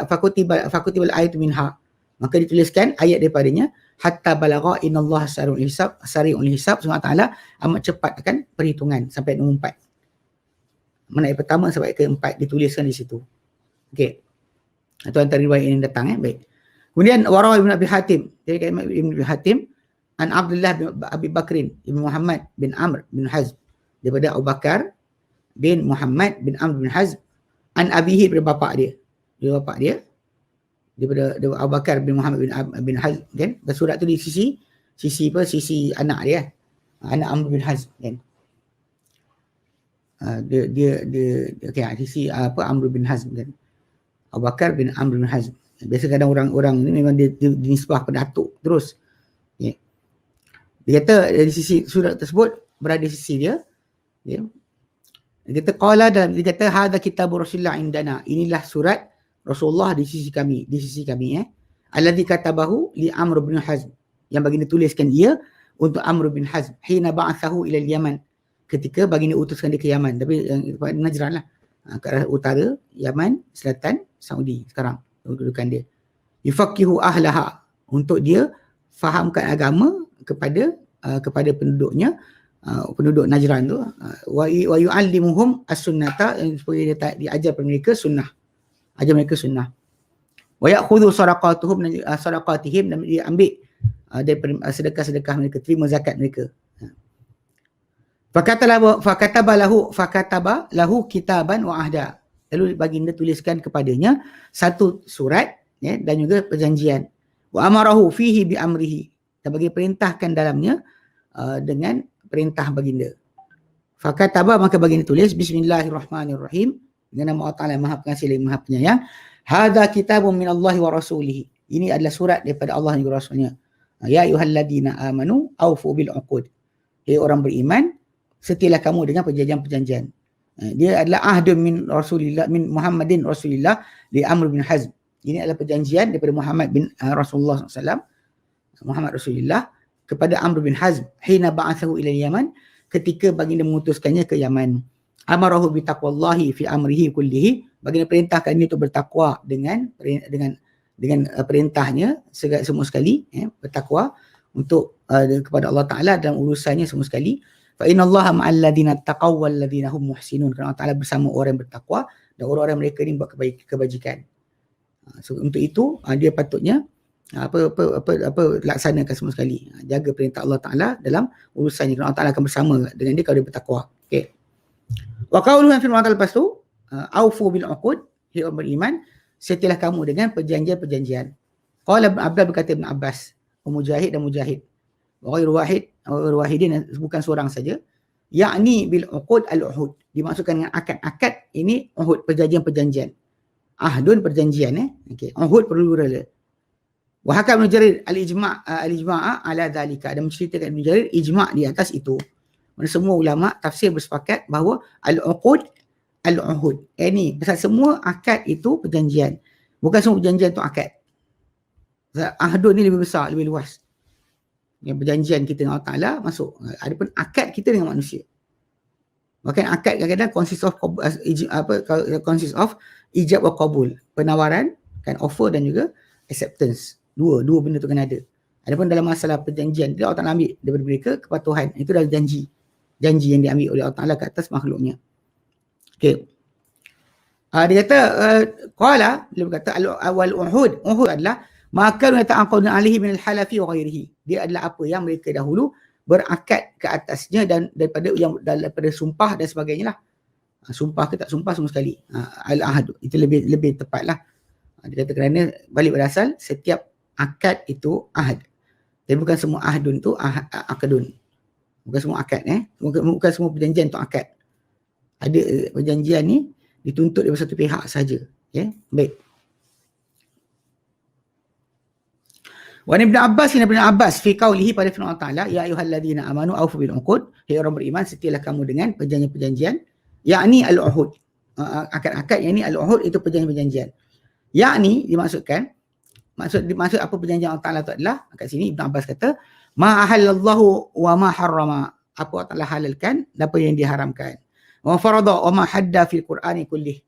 Fakutibal ayat minha, maka dituliskan ayat daripadanya, hatta balagha innallaha sari'ul hisab, subhanahu wa ta'ala amat cepat akan perhitungan, sampai nombor 4. Mana ayat pertama sampai ke 4 dituliskan di situ. Okey. Itu antara riwayat yang datang. Baik. Kemudian Warah Ibn Abi Hatim, dari kalimah Ibn Abi Hatim, an Abdullah bin Abi Bakrin Ibn Muhammad bin Amr bin Hazm, daripada Abu Bakar bin Muhammad bin Amr bin Hazm, an abihi, daripada bapa dia. Daripada Abu Bakar bin Muhammad bin Hazm, kan? Dan surat tu di sisi anak dia, anak Amr bin Hazm, kan? Dia okey, sisi Amr bin Hazm, kan? Abu Bakar bin Amr bin Hazm. Biasa kadang orang-orang ni memang dia dinisbah pada atuk terus. Okay. Dia kata dari sisi surat tersebut berada di sisi dia. Okay. Dia kata qala, dan dia kata hadza kitabur Rasulillah indana. Inilah surat Rasulullah di sisi kami, alladzi katabahu li Amr bin Hazm, yang baginda tuliskan ia untuk Amr bin Hazm, hina ba'athahu ila al-Yaman, ketika baginda utuskan dia ke Yaman, tapi Najran lah, ke arah utara Yaman, selatan Saudi sekarang kedudukan dia. Yufaqihu ahlaha, untuk dia fahamkan agama kepada penduduknya, penduduk Najran tu, wa yu'allimuhum as-sunnata, supaya dia diajar kepada mereka sunnah, ajar mereka sunnah. Wa ya'khudhu sadaqatihim, dan dia ambil daripada sedekah-sedekah mereka, terima zakat mereka. Fakataba lahu kitaban wa ahda, lalu baginda tuliskan kepadanya satu surat, ya, dan juga perjanjian. Wa amarahu fihi bi amrihi, dan bagi perintahkan dalamnya dengan perintah baginda. Fakataba, maka baginda tulis, bismillahirrahmanirrahim, dengan nama Allah Ta'ala Maha Pengasih lagi Maha Penyayang. Hadza kitabun minallahi wa rasulihi, ini adalah surat daripada Allah dan Rasulnya. Ya ayyuhalladzina amanu aufu bil uqud, hai orang beriman, setialah kamu dengan perjanjian-perjanjian. Dia adalah ahdun min Rasulillah, min Muhammadin Rasulillah li Amr bin Hazm. Ini adalah perjanjian daripada Muhammad bin Rasulullah SAW, Muhammad Rasulullah, kepada Amr bin Hazm, hina ba'athahu ila Yaman, ketika baginda mengutuskannya ke Yaman. Amarahu bi taqwallahi fi amrihi kullihi, baginda perintahkan dia untuk bertakwa dengan perintahnya semua sekali, ya, bertakwa untuk kepada Allah Ta'ala dalam urusannya semua sekali. Fa innallaha ma'al ladzina taqaw wal ladzina hum muhsinun, kerana Allah Ta'ala bersama orang yang bertakwa dan orang-orang mereka ni buat kebajikan. So untuk itu dia patutnya laksanakan semua sekali, jaga perintah Allah Ta'ala dalam urusannya, kerana Allah Ta'ala akan bersama dengan dia kalau dia bertakwa. Okey. Wa qauluhu fi al-ma'tal pastu aufu bil uqud, hai orang beriman, setialah kamu dengan perjanjian-perjanjian. Qala Abdullah berkata Ibn Abbas, Mujahid dan Mujahid, wa ghairu wahidin, bukan seorang saja, yakni bil uqud al-uhud, dimaksudkan dengan akad-akad ini uhud, perjanjian-perjanjian. Ahdun perjanjian, okey, uhud plural. Wa hakam Ibn Jarir al-ijma'a ala dhalika, dan menceritakan Ibn Jarir ijma' di atas itu. Mana semua ulama tafsir bersepakat bahawa al-uqud al-uhud, ini pasal semua akad itu perjanjian, bukan semua perjanjian itu akad. Ahdun ni lebih besar, lebih luas. Yang perjanjian kita dengan Allah Ta'ala masuk. Adapun akad kita dengan manusia. Bahkan akad kadang-kadang consist of ijab wa qabul, penawaran, kan, offer dan juga acceptance. Dua benda tu kan ada. Adapun dalam masalah perjanjian, dia Allah Ta'ala ambil daripada mereka kepatuhan. Itu adalah janji yang diambil oleh Allah Ta'ala ke atas makhluknya. Okey. Dia kata qala, dia berkata al-awwal uhud adalah maka yata'aqadun alaihi min al-halafi wa ghairihi. Dia adalah apa yang mereka dahulu berakad ke atasnya dan daripada sumpah dan sebagainya lah. Sumpah ke tak sumpah semua sekali. Al-ahd itu lebih tepatlah. Dia kata kerana balik pada asal setiap akad itu ahad. Tapi bukan semua ahdun tu akadun. Bukan semua akad, bukan semua perjanjian tu akad. Ada perjanjian ni dituntut daripada satu pihak saja. Okay? Baik. Wa Ibn Abbas fi qaulihi, pada firman Allah Ta'ala, ya ayyuhalladzina amanu aufu bil uqud, hai orang beriman, setialah kamu dengan perjanjian-perjanjian. yakni al-uhud. Akad-akad yang ni al-uhud itu perjanjian-perjanjian. Yakni dimaksudkan, maksud apa perjanjian Allah Ta'ala itu adalah, kat sini Ibn Abbas kata, ma ahallallahu wa ma harrama, apa Allah Ta'ala halalkan dan apa yang diharamkan. Wa farada wa ma hadda fil Qur'ani kullih,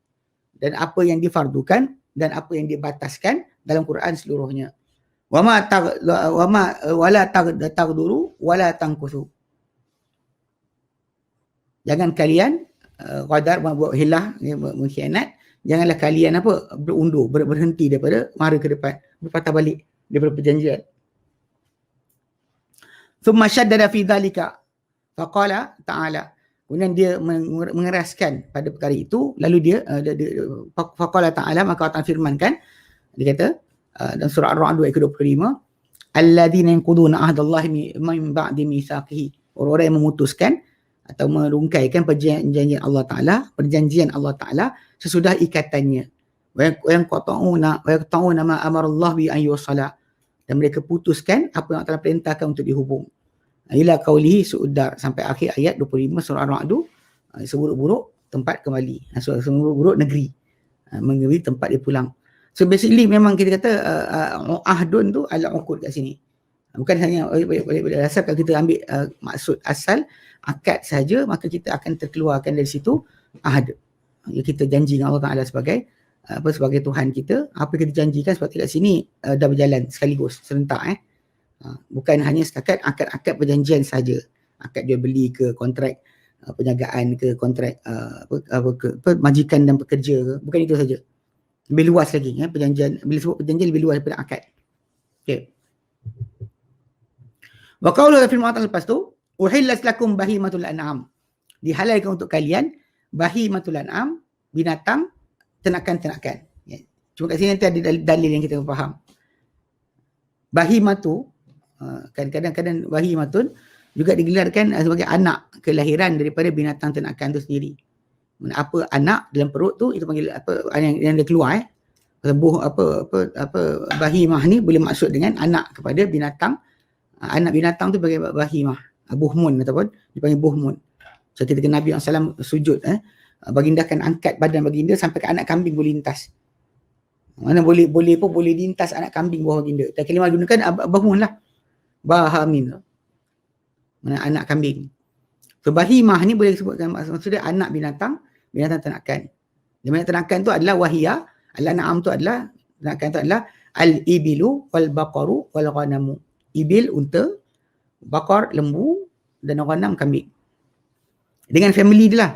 dan apa yang difardukan dan apa yang dibataskan dalam Quran seluruhnya. Wa ma wala taghduru wala tankusu. Jangan kalian qadar, buat hilah, mengkhianat. Janganlah kalian berundur, berhenti daripada mara ke depan, berpatah balik daripada perjanjian. Thumma shaddada fi dhalika faqala ta'ala, kemudian dia mengeraskan pada perkara itu, lalu dia faqala ta'ala, maka Allah firmankan, dia kata dalam surah Ar-Ra'd ayat ke-25, alladzina yanquduna ahdallahi min ba'di mitsaqihi, orang-orang yang memutuskan atau merungkaikan perjanjian Allah Ta'ala sesudah ikatannya. Wa yaqta'una ma amarallahu bi an yusala, dan mereka putuskan apa yang Allah Ta'ala perintahkan untuk dihubung. Ila qaulihi su'udar, sampai akhir ayat 25 surah Ar-Ra'd, seburuk-buruk tempat kembali. Seburuk-buruk negeri, negeri tempat dia pulang. So basically memang kita kata ahdun tu al-uqud kat sini. Bukan hanya asal, kalau kita ambil maksud asal akad saja, maka kita akan terkeluarkan dari situ ahad. Kita janji dengan Allah Ta'ala sebagai sebagai Tuhan kita, apa yang kita janjikan seperti kat sini dah berjalan sekaligus, serentak. Bukan hanya setakat akad-akad perjanjian saja, akad jual beli ke, kontrak penjagaan ke, kontrak majikan dan pekerja ke, bukan itu saja. Lebih luas lagi, perjanjian, bila sebut perjanjian lebih luas daripada akad. Okey. Wa qawlu firman Allah lepas tu, uhillat lakum bahimatul an'am, dihalalkan untuk kalian bahimatul an'am, binatang ternakan-ternakan. Cuma kat sini nanti ada dalil yang kita faham. Bahimatu, kadang-kadang bahimatun juga digelarkan sebagai anak kelahiran daripada binatang ternakan itu sendiri. Apa anak dalam perut tu, itu panggil apa yang dia keluar. Bahimah ni boleh maksud dengan anak kepada binatang. Anak binatang tu bagi bahimah, buhmun ataupun dipanggil buhmun. So ketika Nabi SAW sujud, baginda akan angkat badan baginda sampai ke anak kambing boleh lintas. Mana boleh lintas anak kambing bawah baginda. Dan kalimah gunakan bahmun lah, bahamin, mana anak kambing. So bahimah ni boleh disebutkan maksudnya anak binatang ternakan. Dan binatang ternakan tu adalah wahiyah, al-an'am tu adalah, ternakan tu adalah al-ibilu wal baqaru wal ghanamu. Ibil, unta, bakar, lembu, dan ghanam, kambing. Dengan family dia lah.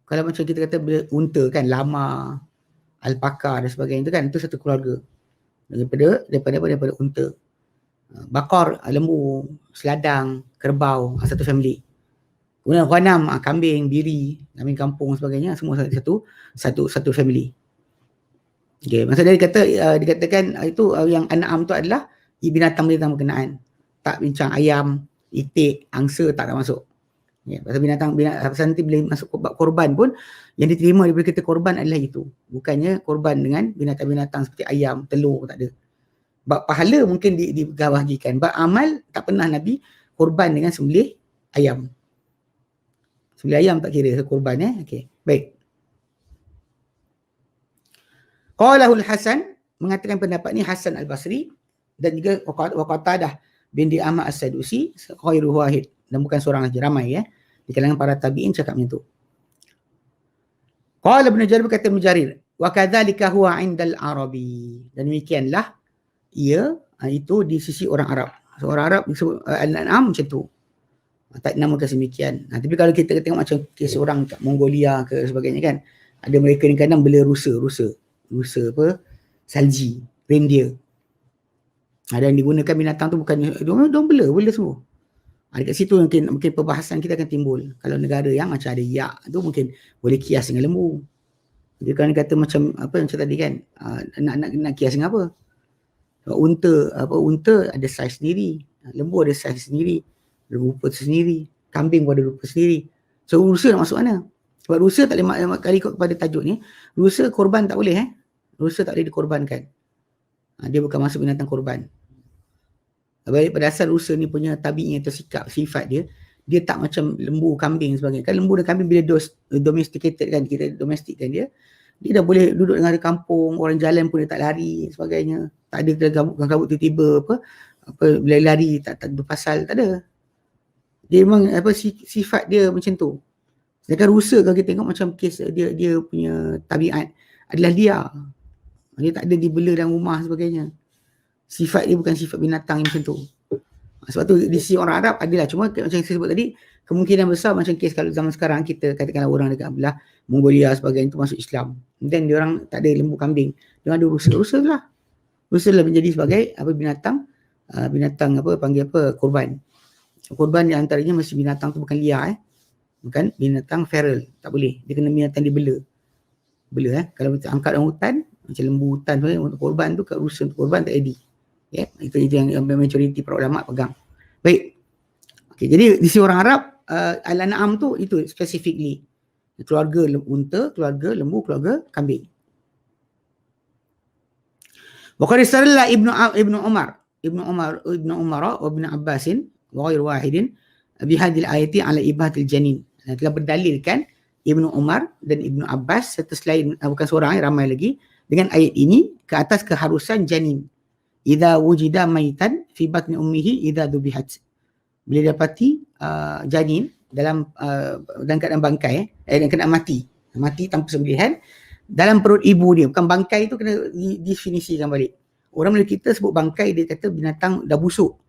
Kalau macam kita kata unta kan, lama, alpaka dan sebagainya, itu kan, itu satu keluarga. Daripada unta. Bakar, lembu, seladang, kerbau, satu family. Kemudian ghanam, kambing, biri, kambing kampung dan sebagainya, semua satu family. Okay, maksudnya dikatakan itu yang an'am tu adalah binatang-binatang berkenaan. Tak bincang ayam, itik, angsa tak masuk. Ya, pasal binatang nanti bila masuk korban pun, yang diterima daripada kita korban adalah itu. Bukannya korban dengan binatang-binatang seperti ayam, telur, tak ada. Bab pahala mungkin dibahagikan. Bab amal tak pernah Nabi korban dengan sembelih ayam. Sembelih ayam tak kira korban. Okey, baik. Qalahul Hasan, mengatakan pendapat ni Hasan Al-Basri, dan juga Qatadah bin Di'amah As-Sadusi, khairu wahid, dan bukan seorang saja, ramai di kalangan para tabi'in cakap macam tu. Qala Ibn Jarir, berkata Ibn Jarir, wa kadzalika huwa 'indal Arabi, dan demikianlah ia itu di sisi orang Arab. So, orang Arab disebut al-an'am macam tu, tak namakan semikian. Tapi kalau kita tengok macam kes orang kat Mongolia ke sebagainya kan, ada mereka ni kadang bela rusa apa, salji, reindeer. Ada yang digunakan binatang tu bukan diorang bela semua. Dekat situ mungkin perbahasan kita akan timbul. Kalau negara yang macam ada yak tu mungkin boleh kias dengan lembu. Dia kan kata macam apa yang tadi kan, nak kias dengan apa? Unta ada saiz sendiri, lembu ada saiz sendiri, rupa sendiri, kambing pun ada rupa sendiri. So rusa nak masuk mana? Sebab rusa tak boleh, kali ikut kepada tajuk ni, rusa korban tak boleh rusa tak boleh dikorbankan. Dia bukan masuk binatang korban. Baik, pada asal rusa ni punya tabi'nya atau sikap, sifat dia Dia tak macam lembu, kambing sebagainya. Kan lembu dan kambing bila domesticated kan, kita domestikkan dia dah boleh duduk dengan kampung, orang jalan pun dia tak lari sebagainya. Tak ada gabut tiba-tiba apa bila lari tak berpasal, tak ada. Dia memang sifat dia macam tu. Sedangkan rusa kalau kita tengok macam kes dia punya tabiat adalah liar. Dia tak ada dibela dalam rumah sebagainya. Sifat dia bukan sifat binatang yang macam tu. Sebab tu di sisi orang Arab adalah, cuma macam saya sebut tadi, kemungkinan besar macam kes kalau zaman sekarang kita katakanlah orang dekat belah Mongolia sebagainya tu masuk Islam, dan dia orang tak ada lembu kambing, dia ada rusa lah. Rusa lah menjadi sebagai binatang panggil korban. Korban di antaranya mesti binatang tu bukan liar bukan binatang feral, tak boleh, dia kena binatang dibela. Kalau kita angkat dalam hutan macam lembu hutan untuk korban tu, kat rusa untuk korban tak jadi. Itu yang majoriti para ulama pegang. Baik. Okay, jadi di sisi orang Arab, al-an'am tu itu specifically keluarga unta, keluarga lembu, keluarga kambing. Wa qad istadalla Ibnu Umar wa Ibn Abbas wa ghair wahidin bi hadhihi al-ayati ala ibahatil janin. Telah berdalilkan Ibnu Umar dan Ibnu Abbas serta selain bukan seorang, ramai lagi, dengan ayat ini ke atas keharusan janin. Idza wujida maitan fi batni ummihi idza dubihat. Bila dapati janin dalam keadaan bangkai, dalam keadaan mati tanpa sembelihan dalam perut ibu dia. Bukan bangkai tu kena definisikan balik. Orang Melayu kita sebut bangkai, dia kata binatang dah busuk,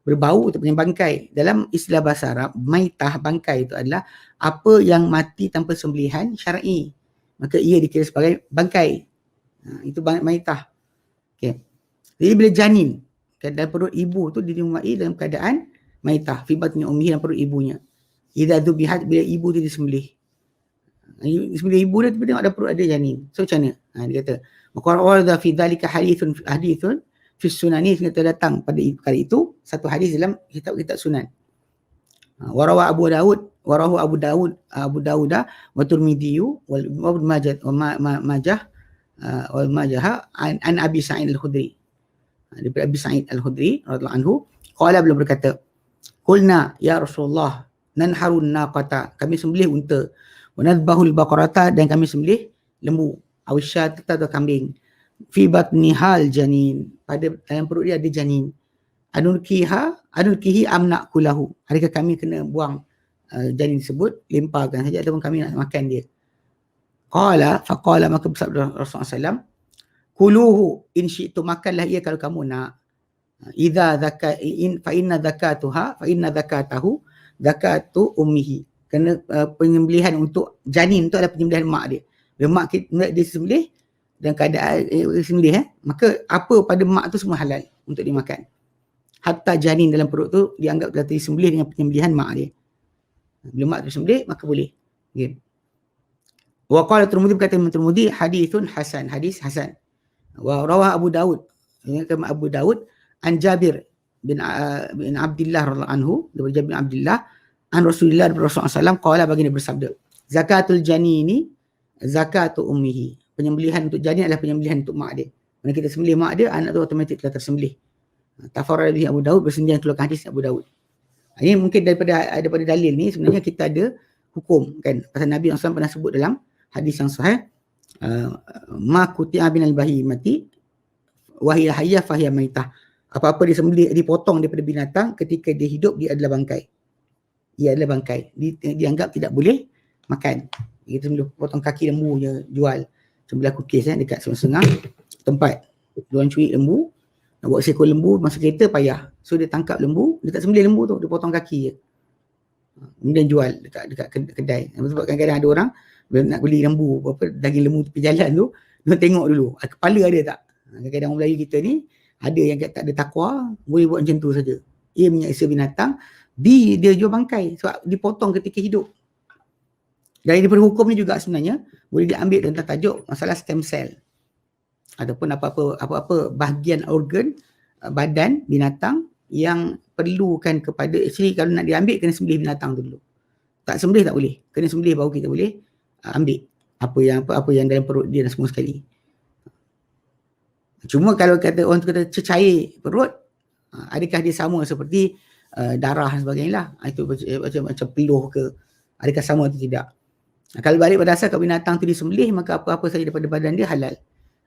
berbau, tu punya bangkai. Dalam istilah bahasa Arab, maitah, bangkai itu adalah apa yang mati tanpa sembelihan syar'i, maka ia dikira sebagai bangkai. Itu maitah. Okay. Jadi bila janin dalam perut ibu tu dinumai dalam keadaan maitah, fi batni ummihi, dalam perut ibunya. Idza dubihat, bila ibu tu disembelih. Disembelih ibu dia, tengok ada perut ada janin. So macam mana? Dia kata, maka warada fi dzalika hadithun fi sunani, kita datang pada perkara itu satu hadis dalam kitab-kitab sunan. Warahu Abu Dawud wa Tirmidzi wa Ibnu Majah an Abi Sa'id Al-Khudri. Daripada Abi Sa'id Al-Khudri radhiyallahu anhu, qala, beliau berkata, qulna ya Rasulullah nanharun naqata, kami sembelih unta, wa nadbahul baqarata, dan kami sembelih lembu, awisyat atau kambing, fi batnihal janin, pada dalam perut dia ada janin, anulkihi amna kulahu, adakah kami kena buang janin tersebut, lemparkan saja ataupun kami nak makan dia. Faqala, maka bersabda Rasulullah SAW, kuluhu in syi'tu, makanlah ia kalau kamu nak. Fa inna zakatahu zakatu ummihi, kerana penyembelihan untuk janin itu adalah penyembelihan mak dia. Bila mak dia sembelih dan keadaan sembelih, maka apa pada mak tu semua halal untuk dimakan. Hatta janin dalam perut tu dianggap telah disembelih dengan penyembelihan mak dia. Bila mak tu sembelih maka boleh. Okay. Wa qala Tirmidzi, berkata Tirmidzi, hadithun hasan, hadis hasan. Wa rawah Abu Dawud, Abu Dawud an Jabir bin Abdullah radhiyallahu anhu, dari Jabir bin Abdullah an Rasulullah SAW, qala, baginda bersabda, zakatul janini zakatu ummihi, penyembelihan untuk janin adalah penyembelihan untuk mak dia. Bila kita sembelih mak dia, anak tu automatik telah tersembelih. Tafarrad bihi Abu Dawud, bersendian keluarkan hadis Abu Dawud. Ini mungkin daripada dalil ni sebenarnya kita ada hukum kan, pasal Nabi SAW pernah sebut dalam hadis yang sahih, ma kuti'a binal bahimati wa hiya hayyah fa hiya maitah, apa-apa disembelih, dipotong daripada binatang ketika dia hidup, dia adalah bangkai. Ia adalah bangkai, dianggap tidak boleh makan. Kita potong kaki lembu je jual, sebelah kukis dekat setengah tempat diorang curi lembu, nak buat seekor lembu, masa kereta payah, so dia tangkap lembu, dia tak sembelih lembu tu, dia potong kaki je, kemudian jual dekat kedai. Sebab kadang-kadang ada orang bila nak beli lembu, daging lembu tepi jalan tu, dia tengok dulu kepala ada tak. Kadang-kadang orang Melayu kita ni ada yang tak ada takwa, boleh buat macam tu saja. Ia menyiksa binatang, dia jual bangkai sebab dipotong ketika hidup. Dan daripada hukum ni juga sebenarnya boleh diambil tentang tajuk masalah stem cell ataupun apa-apa bahagian organ badan binatang yang perlukan kepada, actually kalau nak diambil kena sembelih binatang tu dulu. Tak sembelih tak boleh, kena sembelih baru kita boleh ambil apa yang dalam perut dia dan semua sekali. Cuma kalau kata orang kata cecair perut, adakah dia sama seperti darah dan sebagainya lah. Itu macam peluh ke, adakah sama atau tidak. Kalau balik pada asal, kalau binatang tu disembelih, maka apa-apa saja daripada badan dia halal.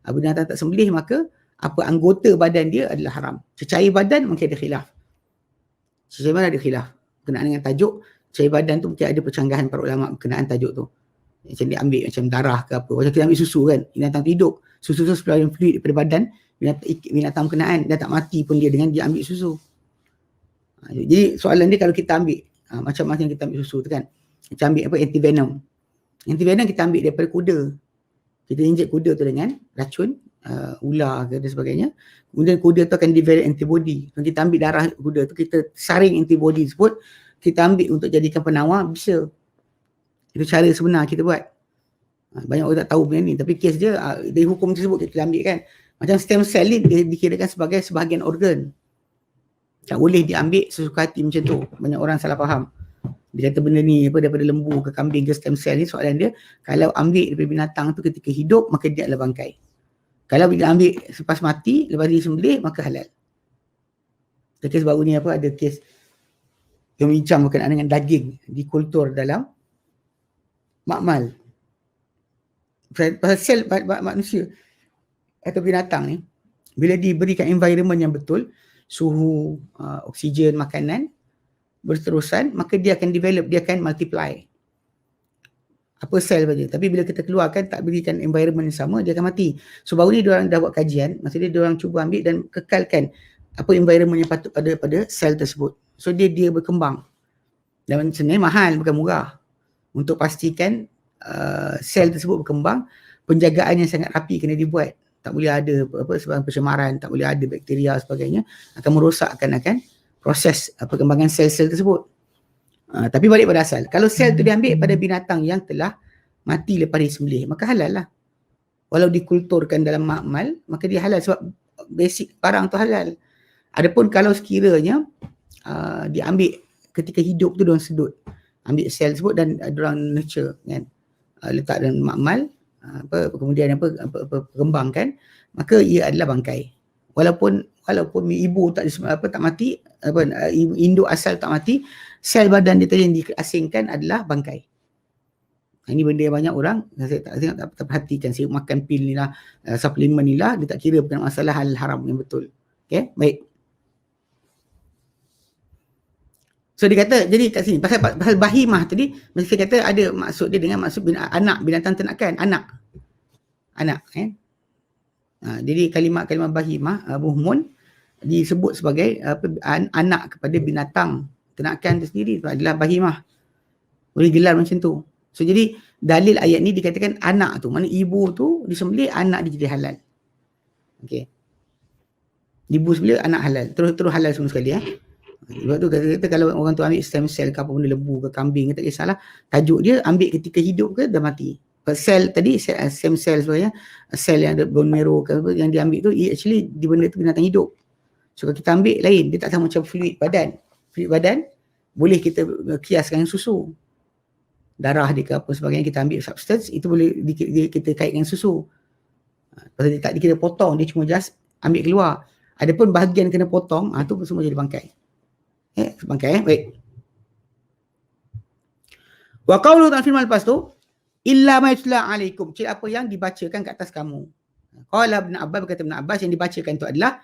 Binatang tak sembelih, maka apa anggota badan dia adalah haram. Cecair badan mungkin ada khilaf. Cecair badan ada khilaf berkenaan dengan tajuk. Cecair badan tu mungkin ada percanggahan para ulama berkenaan tajuk tu. Macam dia ambil macam darah ke apa. Macam kita ambil susu kan, binatang hidup, susu tu seluruh fluid daripada badan binatang berkenaan, dah tak mati pun dia dengan dia ambil susu. Jadi soalan dia, kalau kita ambil macam-macam kita ambil susu tu kan, kita ambil apa, antivenom. Antivenom kita ambil daripada kuda. Kita injek kuda tu dengan racun ular ke dan sebagainya. Kemudian kuda tu akan develop antibody. Kalau kita ambil darah kuda tu, kita saring antibody tersebut, kita ambil untuk jadikan penawar, bisa. Itu cara sebenar kita buat. Banyak orang tak tahu benda ni, tapi kes dia dari hukum tersebut kita ambil kan. Macam stem cell ni dia dikirakan sebagai sebahagian organ. Tak boleh diambil sesuka hati macam tu. Banyak orang salah faham. Dia kata benda ni apa, daripada lembu ke kambing ke stem cell ni, soalan dia, kalau ambil daripada binatang tu ketika hidup, maka dia adalah bangkai. Kalau bila ambil selepas mati, lepas disembelih, maka halal. Kes baru ni apa, ada kes yang bincang berkenaan dengan daging dikultur dalam makmal. Pasal sel manusia atau binatang ni, bila diberikan environment yang betul, suhu, oksigen, makanan berterusan, maka dia akan develop, dia akan multiply. Apa sel saja. Tapi bila kita keluarkan, tak berikan environment yang sama, dia akan mati. So baru ni diorang dah buat kajian, maksudnya diorang cuba ambil dan kekalkan apa environment yang patut pada sel tersebut. So dia berkembang. Dan sebenarnya mahal, bukan murah. Untuk pastikan sel tersebut berkembang, penjagaan yang sangat rapi kena dibuat. Tak boleh ada sebab pencemaran, tak boleh ada bakteria sebagainya, akan merosakkan proses perkembangan sel-sel tersebut. Tapi balik pada asal, kalau sel tu diambil pada binatang yang telah mati lepas disembelih, maka halal lah. Walau dikulturkan dalam makmal, maka dia halal sebab basic barang tu halal. Adapun kalau sekiranya diambil ketika hidup tu, diorang sedut, ambil sel tersebut dan diorang nurture kan, letak dalam makmal, kemudian perkembangkan, maka ia adalah bangkai. Walaupun ibu tak mati, induk asal tak mati, sel badan dia tadi yang diasingkan adalah bangkai. Ini benda yang banyak orang saya tak perhatikan. Saya makan pil ni lah, suplemen ni lah, dia tak kira bukan masalah hal haram yang betul. Okay, baik. So dia kata, jadi kat sini pasal bahimah tadi, mesti kata ada maksud dia dengan maksud anak, binatang ternakan, anak kan. Jadi kalimat-kalimat bahimah, buhmun, disebut sebagai anak kepada binatang ternakan itu sendiri, adalah bahimah. Boleh gelar macam tu. So jadi dalil ayat ni dikatakan anak tu, mana ibu tu disembelih, anak dia jadi halal. Okey. Ibu sembelih, anak halal. Terus halal semua sekali Sebab tu kata kalau orang tu ambil stem cell ke apa benda, lembu ke kambing ke, tak kisahlah. Tajuk dia ambil ketika hidup ke dah mati. Sel tadi, stem cell sebenarnya, sel yang ada bone marrow ke apa, yang diambil tu, actually di benda tu binatang hidup. So kalau kita ambil lain, dia tak sama macam fluid badan. Fluid badan boleh kita kiaskan dengan susu. Darah dia ke apa sebagainya, kita ambil substance, itu boleh kita kaitkan susu. Pasal dia tak dikira potong, dia cuma just ambil keluar. Adapun bahagian kena potong, tu semua jadi bangkai. Bangkai baik. Wa qawlu ta'ala firman lepas tu, illa ma yutla alaikum, apa yang dibacakan ke atas kamu. Qala Ibn Abbas, berkata Ibn Abbas, yang dibacakan itu adalah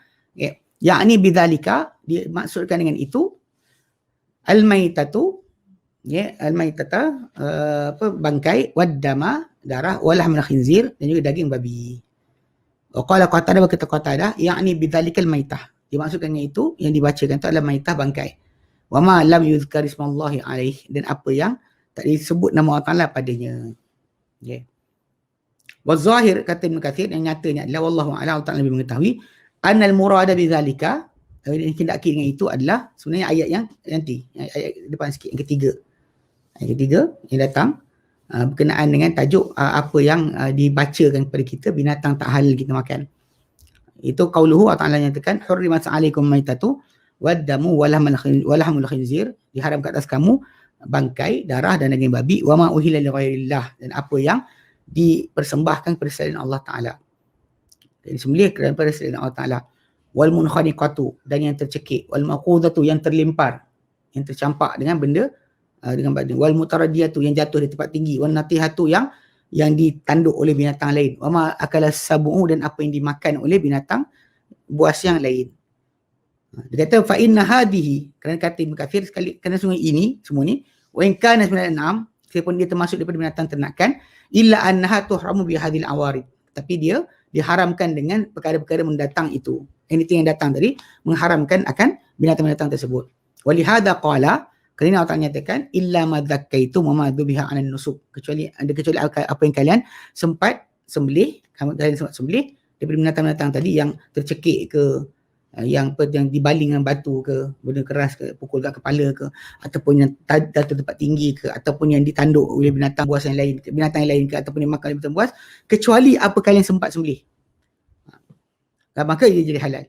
yakni bidzalika, dimaksudkan dengan itu al-maitatu, al-maitata, bangkai, waddama, darah, walahmul khinzir, dan juga daging babi. Wa qala Qatadah, berkata Qatadah, yakni bidzalika al-maitah, dimaksudkan dengan itu, yang dibacakan itu adalah maitah, bangkai. Wa ma lam yuzkar ismallahi alaih, dan apa yang tak disebut nama Allah Ta'ala padanya. Wa zahir, kata Ibn Kathir, yang nyatanya adalah wallahu a'lam, Allah Ta'ala lebih mengetahui, annal murada bidzalika, yang kendaki dengan itu adalah sebenarnya ayat yang nanti, ayat depan sikit, yang ketiga. Ayat ketiga yang datang berkenaan dengan tajuk apa yang dibacakan kepada kita, binatang tak halal kita makan. Itu qauluhu, Allah Ta'ala nyatakan, hurrimat 'alaikum maitatu waddamu walahmul khinzir, diharamkan atas kamu bangkai, darah dan daging babi, wa ma uhilla li ghairillah, dan apa yang dipersembahkan kepada selain Allah Ta'ala. Jadi sembelih kepada selain Allah Ta'ala. Wal munkhaniqatu, dan yang tercekik, wal maqudatu, yang terlempar. yang tercampak dengan benda dengan badan. Wal mutaradiyatu yang jatuh di tempat tinggi, wan natihatu yang ditanduk oleh binatang lain. Wa ma akala sabu'u dan apa yang dimakan oleh binatang buas yang lain. Dia kata fa inna hadhihi, kerana kata Ibn Kathir sekali, kerana semua ini semua ni wa in kana min al-an'am, meskipun dia termasuk daripada binatang ternakan, illa annaha tuhramu bi hadhil awarid, tapi dia diharamkan dengan perkara-perkara mendatang itu. Anything yang datang tadi mengharamkan akan binatang-binatang tersebut. Walihada qala, kerana Allah Ta'ala nyatakan illa ma dhakkaitum wa ma dhubiha 'ala nusuk, kecuali apa yang kalian sempat sembelih, kalian sempat sembelih daripada binatang-binatang tadi yang tercekik ke, yang dibaling dengan batu ke, benda keras ke, pukul kat kepala ke, ataupun yang jatuh tempat tinggi ke, ataupun yang ditanduk oleh binatang buas yang lain, binatang yang lain ke, ataupun yang makan oleh binatang buas, kecuali apa kalian sempat sembelih, maka ia jadi halal.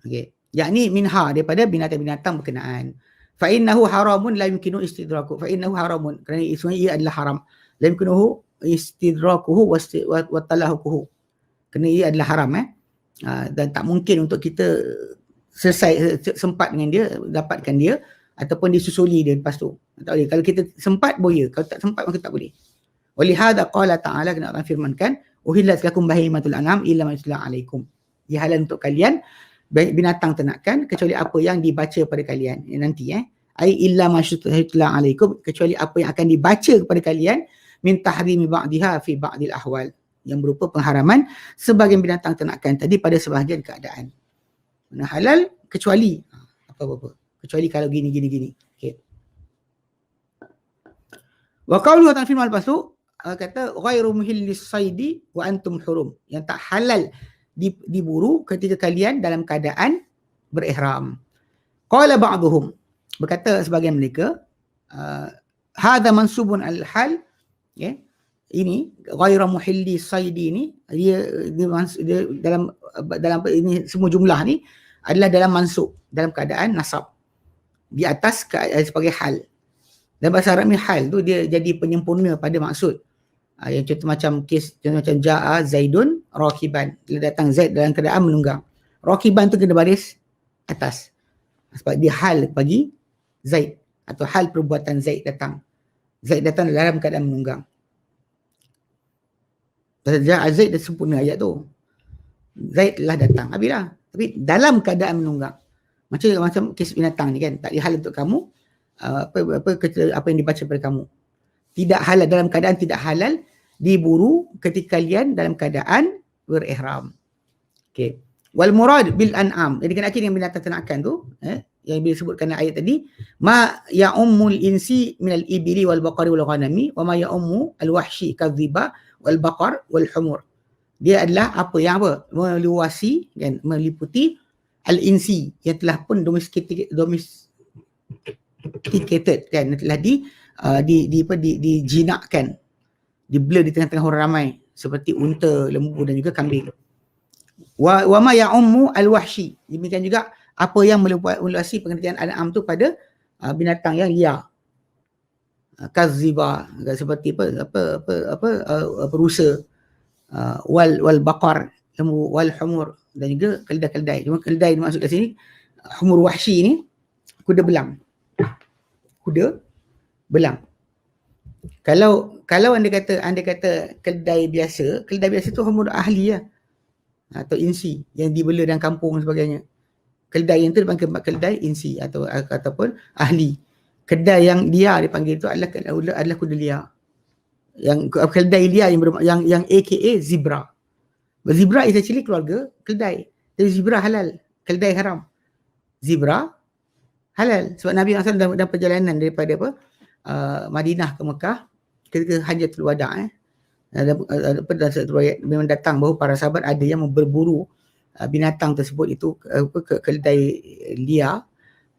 Okey, yakni minha, daripada binatang-binatang berkenaan. Fa innahu haramun la yumkinu istidraku. Fa innahu haramun, kerana sebenarnya ia adalah haram. La yumkinu istidrakuhu wa talahukuhu. Kerana ia adalah haram dan tak mungkin untuk kita sempat dengan dia, dapatkan dia ataupun disusuli dia lepas tu. Tak boleh. Kalau kita sempat boleh, kalau tak sempat maka tak boleh. Walihada qala ta'ala, kena Allah firmankan, uhillat lakum bahimatul an'am illa ma yutla alaikum. Ia halal untuk kalian binatang ternakan kecuali apa yang dibaca pada kalian nanti ai illa ma yutla alaikum, kecuali apa yang akan dibaca kepada kalian min tahrimi ba'dihha fi ba'dil ahwal, yang berupa pengharaman sebagian binatang ternakan tadi pada sebahagian keadaan. Mana halal kecuali apa-apa, kecuali kalau gini. Okey. Wa qawluhu ta'ala firman lepas tu kata ghairu muhillis saidi wa antum hurum, yang tak halal diburu ketika kalian dalam keadaan berihram. Qala ba'dhum, berkata sebagian mereka, hadha mansubun al-hal, ini ghairu muhilli saidi ni, dia dalam ini semua jumlah ni adalah dalam mansub, dalam keadaan nasab, di atas sebagai hal. Dan bahasa Arab ni hal tu dia jadi penyempurna pada maksud. Yang contoh macam ja'a Zaidun rakiban, dia datang Zaid dalam keadaan menunggang. Rakiban tu kena baris atas, sebab dia hal bagi Zaid, atau hal perbuatan Zaid datang. Zaid datang dalam keadaan menunggang. Ja'a Zaid dah sempurna ayat tu. Zaid telah datang, habislah. Tapi dalam keadaan menunggang. Macam kes binatang ni kan, tak halal untuk kamu apa yang dibaca pada kamu. Tidak halal, dalam keadaan tidak halal diburu ketika kalian dalam keadaan berihram. Okey. Wal murad bil an'am, jadi kena dengan binatang ternakan tu yang disebutkan ayat tadi, ma ya'ummul insi minal ibili wal baqari wal ghanami wa ma ya'ummu al wahshi kadhiba wal baqar wal humur. Dia adalah apa yang meluasi kan, meliputi al insi yang telah pun domesticated kan, telah dijinakkan, diblur di tengah-tengah orang ramai, seperti unta, lembu dan juga kambing. Wa ma ya'ummu al-wahshi, demikian juga apa yang meluasi pengertian an'am tu pada binatang yang liar. Kaziba, seperti apa rusa, wal baqar, lembu, wal humur, dan juga keldai-keldai. Cuma keldai dimaksud kat sini, humur wahshi ni kuda belang. Kalau anda kata keldai biasa tu humur ahli lah, atau insi yang dibela dalam kampung dan sebagainya. Keldai yang tu dipanggil keldai insi ataupun ahli. Keldai yang liar dipanggil itu adalah kuda liar. Yang keldai liar yang aka zebra. Zebra is actually keluarga keldai. Jadi zebra halal, keldai haram. Zebra halal sebab Nabi SAW dalam perjalanan daripada Madinah ke Mekah ketika Hajjatul Wada' dalam satu riwayat memang datang bahawa para sahabat ada yang berburu binatang tersebut, itu keldai liar,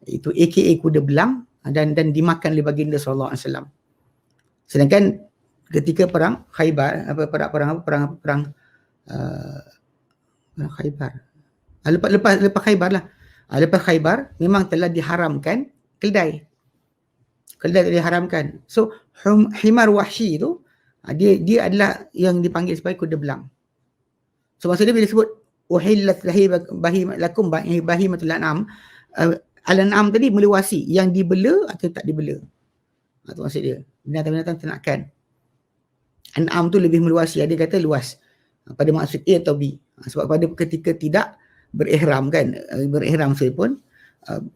itu aka kuda belang, dan dimakan oleh baginda sallallahu alaihi wasallam. Sedangkan ketika perang Khaybar, perang Khaybar, lepas Khaybar lah, lepas Khaybar memang telah diharamkan keldai telah diharamkan. So himar wahshi tu dia adalah yang dipanggil sebagai kuda belang. So maksudnya bila disebut uhillat lakum bahimatul an'am, Al-an'am tadi meluasi, yang dibela atau tak dibela. Itu maksud dia. Binatang-binatang ternakan. An'am tu lebih meluasi, ada kata luas. Pada maksud A atau B. Sebab pada ketika tidak berihram kan, berihram saya pun,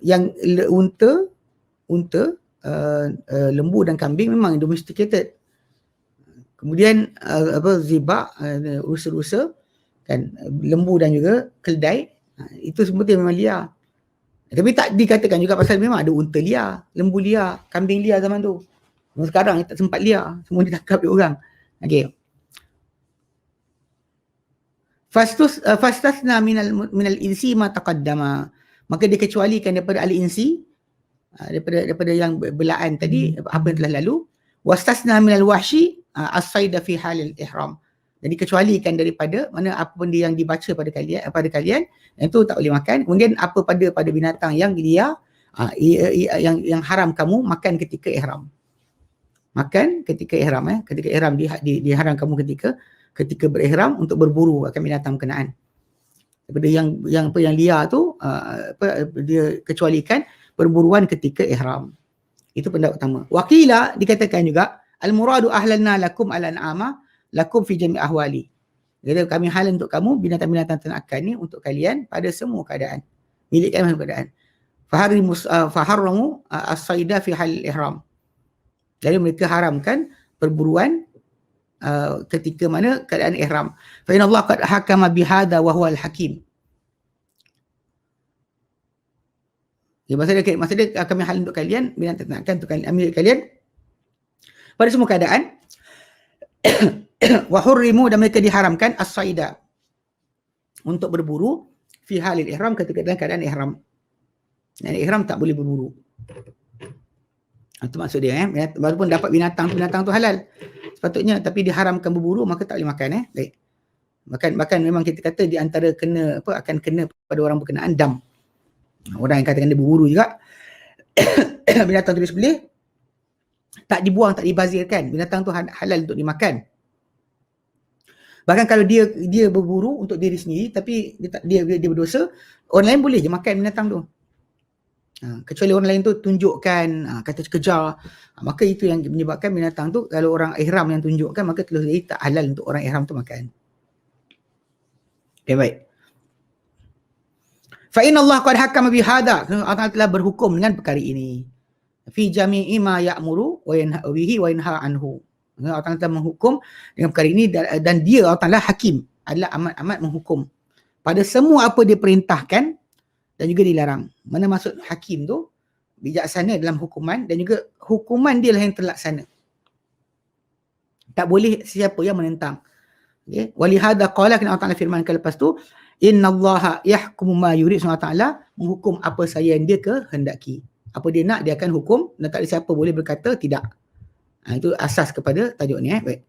yang unta, lembu dan kambing memang domesticated. Kemudian zebak, rusa-rusa kan, lembu dan juga keldai, itu semua memang liar. Tapi tak dikatakan juga pasal memang ada unta liar, lembu liar, kambing liar zaman tu. Sekarang tak sempat liar, semua ditangkap oleh orang. Okey. Fastasna minal insi ma taqaddama. Maka dikecualikan daripada al-insi, daripada yang belaan tadi, apa yang telah lalu. Wastasna minal wahshi as-saida fi halil ihram. Jadi kecualikan daripada mana apa benda yang dibaca pada kalian itu tak boleh makan. Kemudian apa pada binatang yang liar, yang haram kamu makan ketika ihram. Makan ketika ihram, ketika ihram diharam kamu ketika berihram untuk berburu akan binatang berkenaan. Daripada yang liar tu, dia kecualikan perburuan ketika ihram. Itu pendapat utama. Waqila dikatakan juga al-muradu ahlalna lakum al-an'ama lakum fi jami' ahwali. Jadi kami halal untuk kamu binatang-binatang ternakan ni untuk kalian pada semua keadaan. Milik kalian semua keadaan. Faharramu as-saida fi hal ihram. Jadi mereka haramkan perburuan ketika mana keadaan ihram. Fa inna Allah qad hakama bihadza wa huwa al-hakim. Ya, maksud dia kami halal untuk kalian binatang ternakan untuk kalian, milik kalian pada semua keadaan. Wa hurrimu, dan mereka diharamkan as-saida untuk berburu fi halil ihram ketika dalam keadaan ihram. Dan ihram tak boleh berburu. Itu maksud dia, walaupun dapat binatang tu halal sepatutnya, tapi diharamkan berburu, maka tak boleh makan. Baik. Bahkan memang kita kata di antara akan kena pada orang berkenaan dam. Orang yang katakan dia berburu juga binatang tu disembelih, tak dibuang, tak dibazirkan, binatang tu halal untuk dimakan. Bahkan kalau dia berburu untuk diri sendiri tapi dia berdosa, orang lain boleh je makan binatang tu. Kecuali orang lain tu tunjukkan, kata kejar, maka itu yang menyebabkan binatang tu, kalau orang ihram yang tunjukkan, maka terus jadi tak halal untuk orang ihram tu makan. Okay, baik. Fa inna Allah qad hakama bihadza, Allah telah berhukum dengan perkara ini. Fi jami'i ma ya'muru wa yanha bihi wa yanha anhu. Allah telah menghukum dengan perkara ini, dan dia Allah Ta'ala hakim, adalah amat-amat menghukum pada semua apa dia perintahkan dan juga dilarang. Mana maksud hakim tu? Bijaksana dalam hukuman, dan juga hukuman dia lah yang terlaksana. Tak boleh siapa yang menentang. Okay. Walihada qala, kena Allah Ta'ala firmankan lepas tu, innallaha yahkumu ma yurid. Allah Ta'ala menghukum apa saja yang dia kehendaki. Apa dia nak, dia akan hukum, dan tak ada siapa boleh berkata tidak. Itu asas kepada tajuk ni. Baik.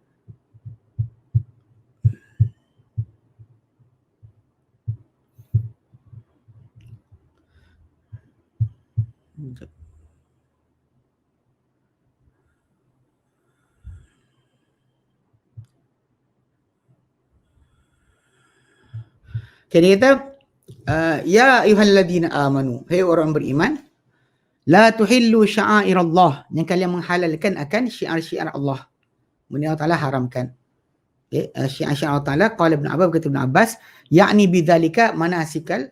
Okay, dia kata, ya ayyuhalladzina amanu, hai orang beriman, la tuhillu sya'airallah, yang kalian menghalalkan akan syiar-syiar Allah. Benda Allah Ta'ala haramkan. Okay. Syiar-syiar Allah Ta'ala, qala Ibn Abbas, kata Ibn Abbas, ya'ni bidzalika manasikal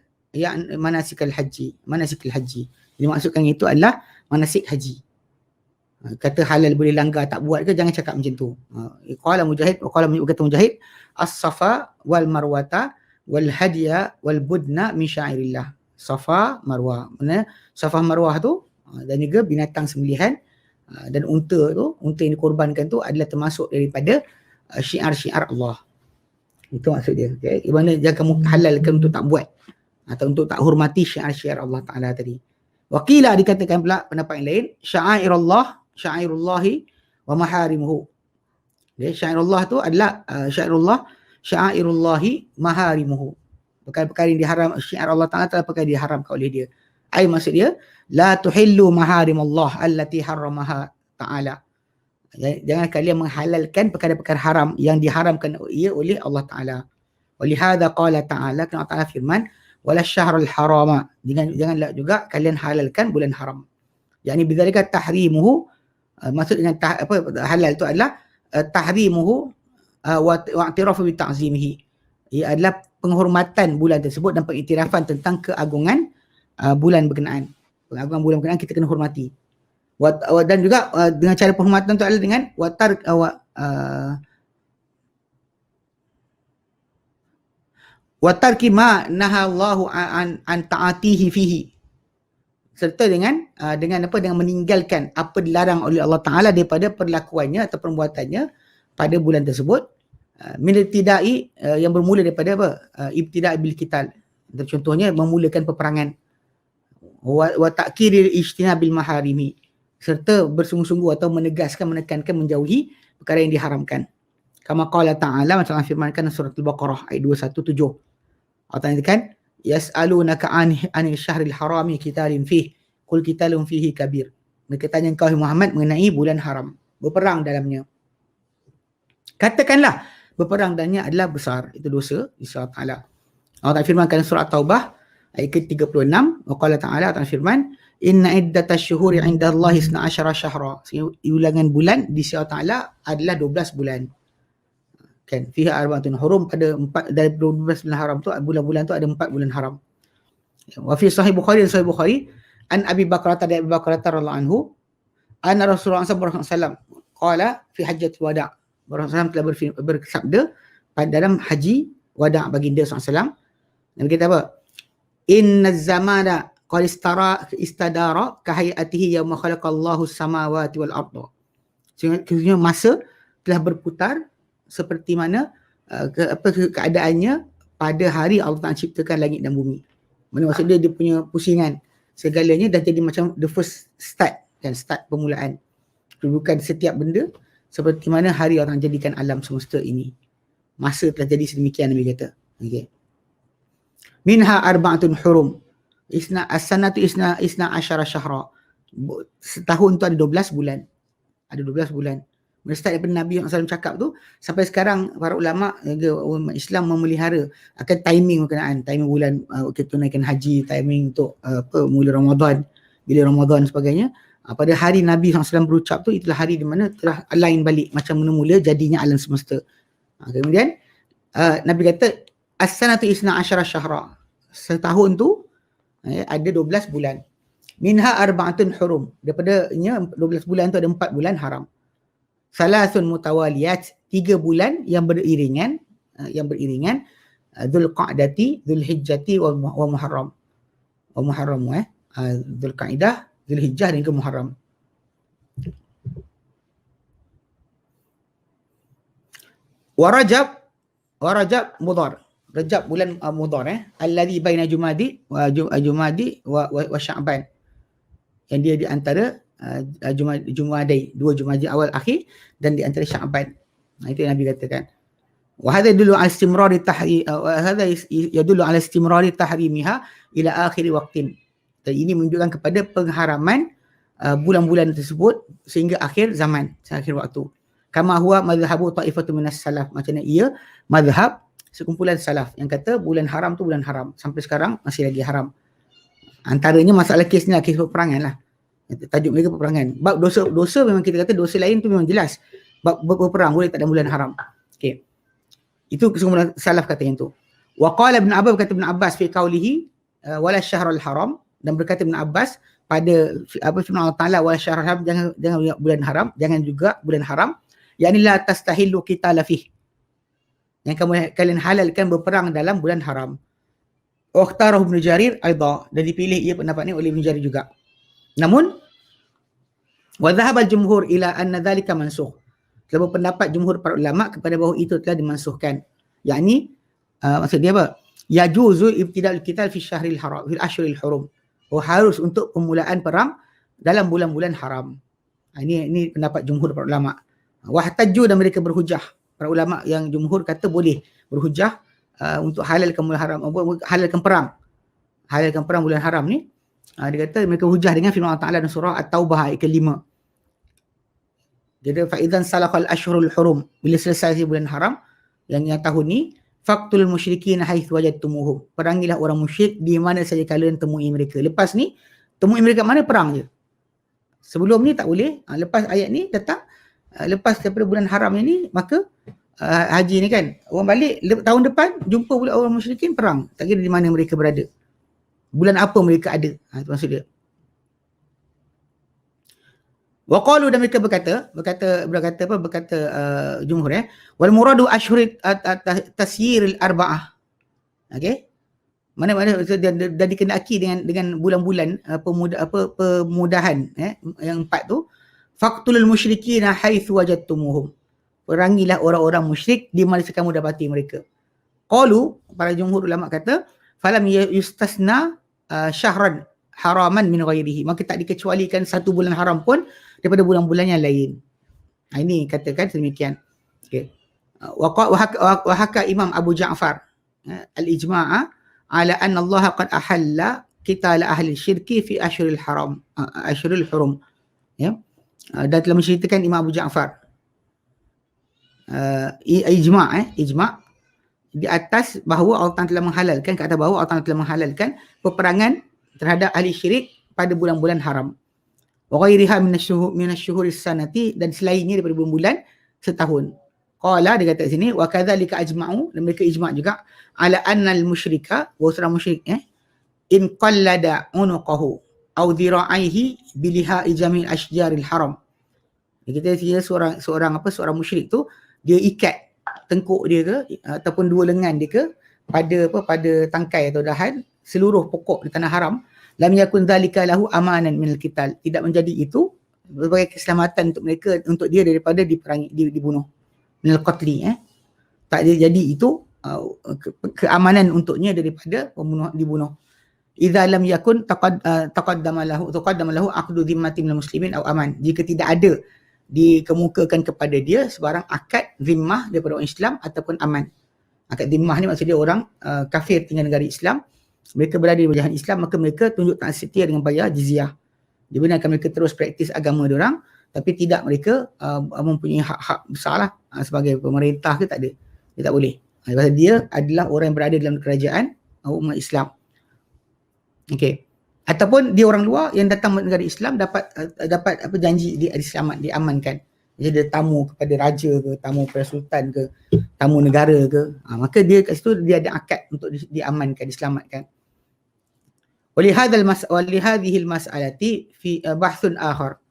haji. Jadi maksudkan itu adalah manasik haji. Kata halal boleh langgar, tak buat ke, jangan cakap macam tu. Qala Mujahid, kata Mujahid, as-safa wal marwata wal hadiya wal budna min syairillah. Safa, Marwah. Mana Safa Marwah tu, dan juga binatang sembelihan, dan unta yang dikorbankan tu adalah termasuk daripada syiar-syiar Allah. Itu maksud dia. Okay. Mana jangan kamu halalkan untuk tak buat atau untuk tak hormati syiar-syiar Allah Ta'ala tadi. Waqila, dikatakan pula pendapat yang lain, syairullahi wa maharimuhu. Okay. Syairullah tu adalah syairullahi maharimuhu. Perkara-perkara yang diharam, syiar Allah Ta'ala adalah perkara yang diharamkan oleh dia. Maksud dia, la tuhillu maharimullah allati harramaha ta'ala. Jangan kalian menghalalkan perkara-perkara haram yang diharamkan ia oleh Allah Ta'ala. Walihada qala ta'ala, kerana Allah Ta'ala firman, wala syahrul harama, janganlah juga kalian halalkan bulan haram. Yani bidzalika tahrimuhu, maksud dengan halal itu adalah tahrimuhu wa i'tirafu bi ta'zimihi. Ia adalah penghormatan bulan tersebut dan pengiktirafan tentang keagungan bulan berkenaan. Keagungan bulan berkenaan kita kena hormati. Dan juga dengan cara penghormatan itu adalah dengan watarki ma nahallahu an ta'atihi fihi, serta dengan meninggalkan apa dilarang oleh Allah Taala daripada perlakuannya atau perbuatannya pada bulan tersebut. Min ibtida'i, yang bermula daripada ibtida' bil qital, contohnya memulakan peperangan. Wa ta'kiril ijtinabil maharimi, serta bersungguh-sungguh atau menekankan menjauhi perkara yang diharamkan. Kama qala ta'ala, macam Allah firmankan dalam surah Al-Baqarah ayat 217. Allah katakan, yas'alunaka 'anil syahril harami qitalin fihi qul qitalun fihi kabir. Mereka tanya engkau Muhammad mengenai bulan haram, berperang dalamnya. Katakanlah berperang dalamnya adalah besar, itu dosa di sisi Allah Taala. Allah firmankan surah Taubah ayat ke-36, wa qala ta'ala, Allah firman, inna iddatash syuhuri 'indallahi 12 syahra. Ulangan bulan di sisi Allah Taala adalah 12 bulan. Kan fiha arba'atun hurum, pada 4 dari 12 bulan haram tu, bulan-bulan tu ada 4 bulan haram. Wa fi sahih Bukhari, dan sahih Bukhari, an Abi Bakrah, dari Abi Bakrah radhiyallahu anhu, anna Rasulullah sallallahu alaihi wasallam qala fi hajjatul wada'. Rasulullah telah bersabda pada dalam haji wada' baginda sallallahu alaihi wasallam. Nabi kata apa? Inna zamana qad istadara ka hayatihi yawma khalaqallahu as-samawati wal arda. Sesungguhnya masa telah berputar seperti mana keadaannya pada hari Allah Ta'ala ciptakan langit dan bumi. Maksud dia punya pusingan segalanya dah jadi macam the first start, dan start permulaan kedudukan setiap benda, seperti mana hari orang jadikan alam semesta ini. Masa telah jadi sedemikian, Nabi kata. Okay. Minha arba'atun hurum. As-sanatu isna asyara syahra. Setahun tu ada 12 bulan. Ada 12 bulan. Start daripada Nabi SAW cakap tu, sampai sekarang para ulama umat Islam memelihara akan timing berkenaan, timing bulan kita tunaikan haji, timing untuk mula Ramadan, bila Ramadan sebagainya. Pada hari Nabi SAW berucap tu, itulah hari di mana telah align balik macam mula-mula jadinya alam semesta. Kemudian Nabi kata as-sanatu isna asyara syahra. Setahun tu ada 12 bulan. Minha arba'atun hurum. Daripadanya 12 bulan tu ada 4 bulan haram. Salasun mutawaliyat, 3 bulan yang beriringan, Dzul Qa'dati, Dzul Hijjati wa Muharram. Wa Muharram Dzul Qa'idah, Dzul Hijjah dan ke Muharram. Wa Rajab Mudhar. Rajab bulan Mudhar, alladhi baina Jumadi wa Sya'ban. Yang dia di antara Jumadai, 2 Jumadai awal akhir, dan di antara Sya'ban. Itu yang Nabi katakan. Wa hadha yadullu ala istimrari tahrimiha ila akhir waqtin. Dan ini menunjukkan kepada pengharaman bulan-bulan tersebut sehingga akhir zaman, akhir waktu. Kama huwa madhhabu ta'ifatu minas salaf. Macam mana ia madhhab sekumpulan salaf yang kata bulan haram tu bulan haram. Sampai sekarang masih lagi haram. Antaranya masalah kes ni, kes peperangan lah. Tajuk mereka peperangan. Bab dosa memang kita kata dosa lain tu memang jelas. Bab berperang boleh tak dalam bulan haram. Okey. Itu kesimpulan salaf kata yang tu. Wa qala Ibn Abbas, kata Ibn Abbas fi qawlihi wala syahrul haram, dan berkata Ibn Abbas pada firman Allah Taala wala syahrul haram, jangan bulan haram, jangan juga bulan haram. Yani la tastahillu qitala fih. Yang kalian halalkan berperang dalam bulan haram. Ukhtarahu Ibn Jarir aidha, dan dipilih ia pendapat ni oleh Ibn Jarir juga. Namun wa dhahaba al-jumhur ila anna dhalika mansukh. Telah berpendapat jumhur para ulama kepada bahawa itu telah dimansuhkan. Yakni maksud dia apa? Yajuzu ibtida'ul qital fi syahril haram, fil ashhuril hurum. Harus untuk permulaan perang dalam bulan-bulan haram. Ini pendapat jumhur para ulama. Wahtajju, dan mereka berhujah. Para ulama yang jumhur kata boleh berhujah untuk halalkan bulan haram, halalkan perang bulan haram ni. Dia kata mereka hujah dengan firman Allah Ta'ala dalam surah At-Taubah ayat ke-5. Jadi fa'idzan salakal ashhurul hurum, bila selesai bulan haram yang tahun ni, Faqtul musyrikin haitsu wajadtumuhum. Perangilah orang musyrik di mana saja kalian temui mereka. Lepas ni temui mereka mana, perang je. Sebelum ni tak boleh. Lepas ayat ni datang, lepas daripada bulan haram ni, maka haji ni kan, orang balik tahun depan jumpa pula orang musyrikin, perang. Tak kira di mana mereka berada, bulan apa mereka ada. Itu maksud dia. Wa qalu, dan mereka berkata jumhur wal muradu ashhurit tasyiril arba'ah. Okey, mana dah dikenaki dengan bulan-bulan pemudahan yang 4 tu. Faqtulul musyrikin haitsu wajadtumuhum. Perangilah orang-orang musyrik di mana kamu dapati mereka. Qalu, para jumhur ulama kata, falam yustasna syahran haraman min ghairihi. Maka tak dikecualikan satu bulan haram pun daripada bulan-bulan yang lain. Ini katakan sedemikian. Okey. Wa haka Imam Abu Ja'far al-ijma'a ala anna Allah qad ahalla qital ahli syirki fi ashhuril haram, ashhurul hurum. Ya. Dan telah menceritakan Imam Abu Ja'far ijma' di atas bahawa Allah telah menghalalkan, ke atas bahawa Allah telah menghalalkan peperangan terhadap ahli syirik pada bulan-bulan haram. Wa ghairiha minasyuhuris sanati, dan selainnya daripada bulan-bulan setahun. Qala, dia kata sini, wa kadzalika ajma'u, dan mereka ijma' juga ala annal musyrika, wa seorang musyrik in qallada unuqahu aw dhira'ihi biliha'i jami'il ashjaril haram. Kita kira seorang musyrik tu, dia ikat tengkuk dia ke ataupun dua lengan dia ke pada tangkai atau dahan seluruh pokok di tanah haram, lam yakun dzalika lahu amanan minal qital. Tidak menjadi itu sebagai keselamatan untuk mereka, untuk dia daripada diperangi, dibunuh. Minal qatli, tak jadi itu keamanan untuknya daripada dibunuh. Idza lam yakun taqaddama lahu aqdu dhimmatin minal muslimin aw aman. Jika tidak ada dikemukakan kepada dia sebarang akad zimmah daripada orang Islam ataupun aman. Akad zimmah ni maksudnya orang kafir tinggal negara Islam, mereka berada di wajahan Islam, maka mereka tunjuk tak setia dengan bayar jizyah. Dibenarkan mereka terus praktis agama diorang, tapi tidak mereka mempunyai hak-hak besar lah sebagai pemerintah ke, tak ada. Dia tak boleh. Sebab dia adalah orang yang berada dalam kerajaan umat Islam. Okey. Ataupun dia orang luar yang datang ke negara Islam dapat apa janji diamankan. Jadi dia tamu kepada raja ke, tamu kepada sultan ke, tamu negara ke, maka dia kat situ dia ada akad untuk diamankan, diselamatkan. Walihadhihi almas'alati fi bahthun akhar.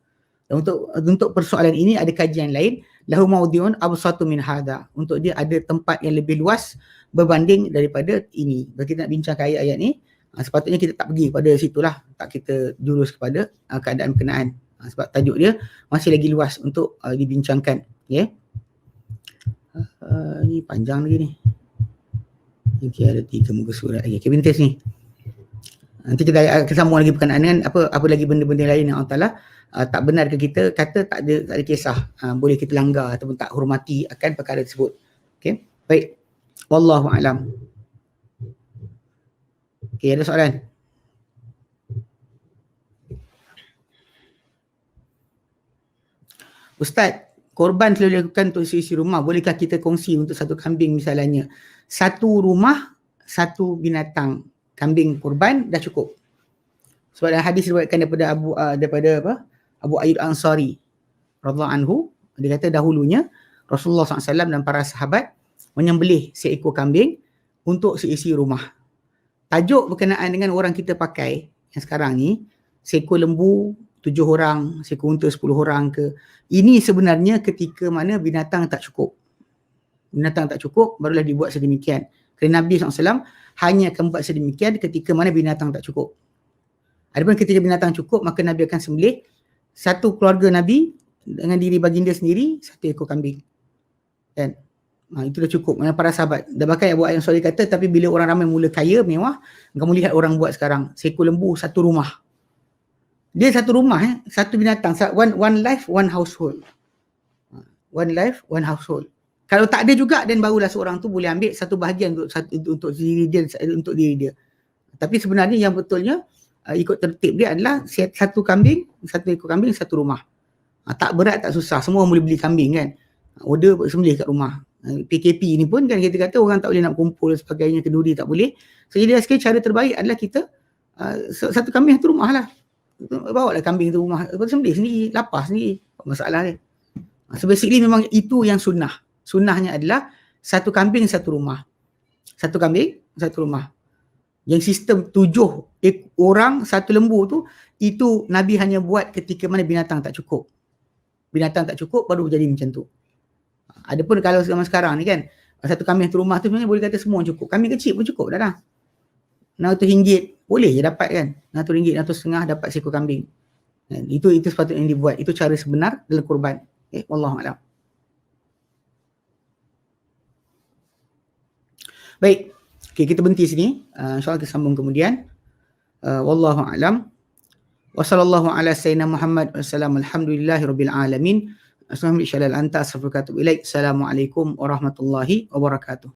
Untuk persoalan ini ada kajian lain, lahu mawdi'un absatu min hadha. Untuk dia ada tempat yang lebih luas berbanding daripada ini. Kalau kita nak bincangkan ayat-ayat ni, sepatutnya kita tak pergi pada situlah, tak kita jurus kepada keadaan berkenaan, sebab tajuk dia masih lagi luas untuk dibincangkan. Okay. Ni panjang lagi ni. Okay, ada 3 muka surat lagi. Okay, bintis ni. Nanti kita akan sambung lagi berkenaan dengan apa lagi benda-benda lain yang Allah Ta'ala tak benar ke kita kata tak ada kisah, boleh kita langgar ataupun tak hormati akan perkara tersebut. Okay, baik. Wallahu a'lam. Okay, ada soalan? Ustaz, korban selalu dilakukan untuk isi rumah. Bolehkah kita kongsi untuk satu kambing misalnya? Satu rumah, satu binatang. Kambing korban dah cukup. Sebab dalam hadis diriwayatkan daripada Abu Ayyub Ansari radhiyallahu anhu, dia kata dahulunya Rasulullah SAW dan para sahabat menyembelih seekor kambing untuk seisi rumah. Tajuk berkenaan dengan orang kita pakai yang sekarang ni, seekor lembu 7 orang, seekor unta 10 orang ke. Ini sebenarnya ketika mana binatang tak cukup. Binatang tak cukup, barulah dibuat sedemikian. Kerana Nabi SAW hanya akan buat sedemikian ketika mana binatang tak cukup. Adapun ketika binatang cukup, maka Nabi akan sembelih satu keluarga Nabi dengan diri baginda sendiri, satu ekor kambing. Kan? Itu dah cukup. Para sahabat. Dan bahkan Abu Ayyub Ansari kata, tapi bila orang ramai mula kaya, mewah, kamu lihat orang buat sekarang. Seekor lembu, satu rumah. Dia satu rumah, satu binatang. One life, one household. One life, one household. Kalau tak ada juga, dan barulah seorang tu boleh ambil satu bahagian untuk diri dia. Tapi sebenarnya yang betulnya, ikut tertib dia adalah satu kambing, satu ekor kambing, satu rumah. Tak berat, tak susah. Semua boleh beli kambing kan. Order sembelih kat rumah. PKP ni pun kan kita kata orang tak boleh nak kumpul dan sebagainya, kenduri tak boleh. So jadi sekali cara terbaik adalah kita satu kambing satu rumah lah. Bawa lah kambing tu rumah, sembelih sendiri, lapar sendiri, apa masalah dia. So basically memang itu yang sunnah. Sunnahnya adalah satu kambing satu rumah. Satu kambing satu rumah. Yang sistem 7 orang satu lembu tu, itu Nabi hanya buat ketika mana binatang tak cukup. Binatang tak cukup baru jadi macam tu. Adapun kalau zaman sekarang ni kan, satu kambing satu rumah tu sebenarnya boleh kata semua cukup. Kambing kecil pun cukup dah. RM600 boleh je dapat kan. RM600, RM650 dapat seekor kambing. Itu sepatutnya yang dibuat. Itu cara sebenar dalam kurban. Wallahualam. Baik. Okay, kita berhenti sini. InsyaAllah kita sambung kemudian. Wallahualam. Wa sallallahu ala sayyidina Muhammad wa sallam. Alhamdulillahi rabbil alamin. Assalamualaikum warahmatullahi wabarakatuh.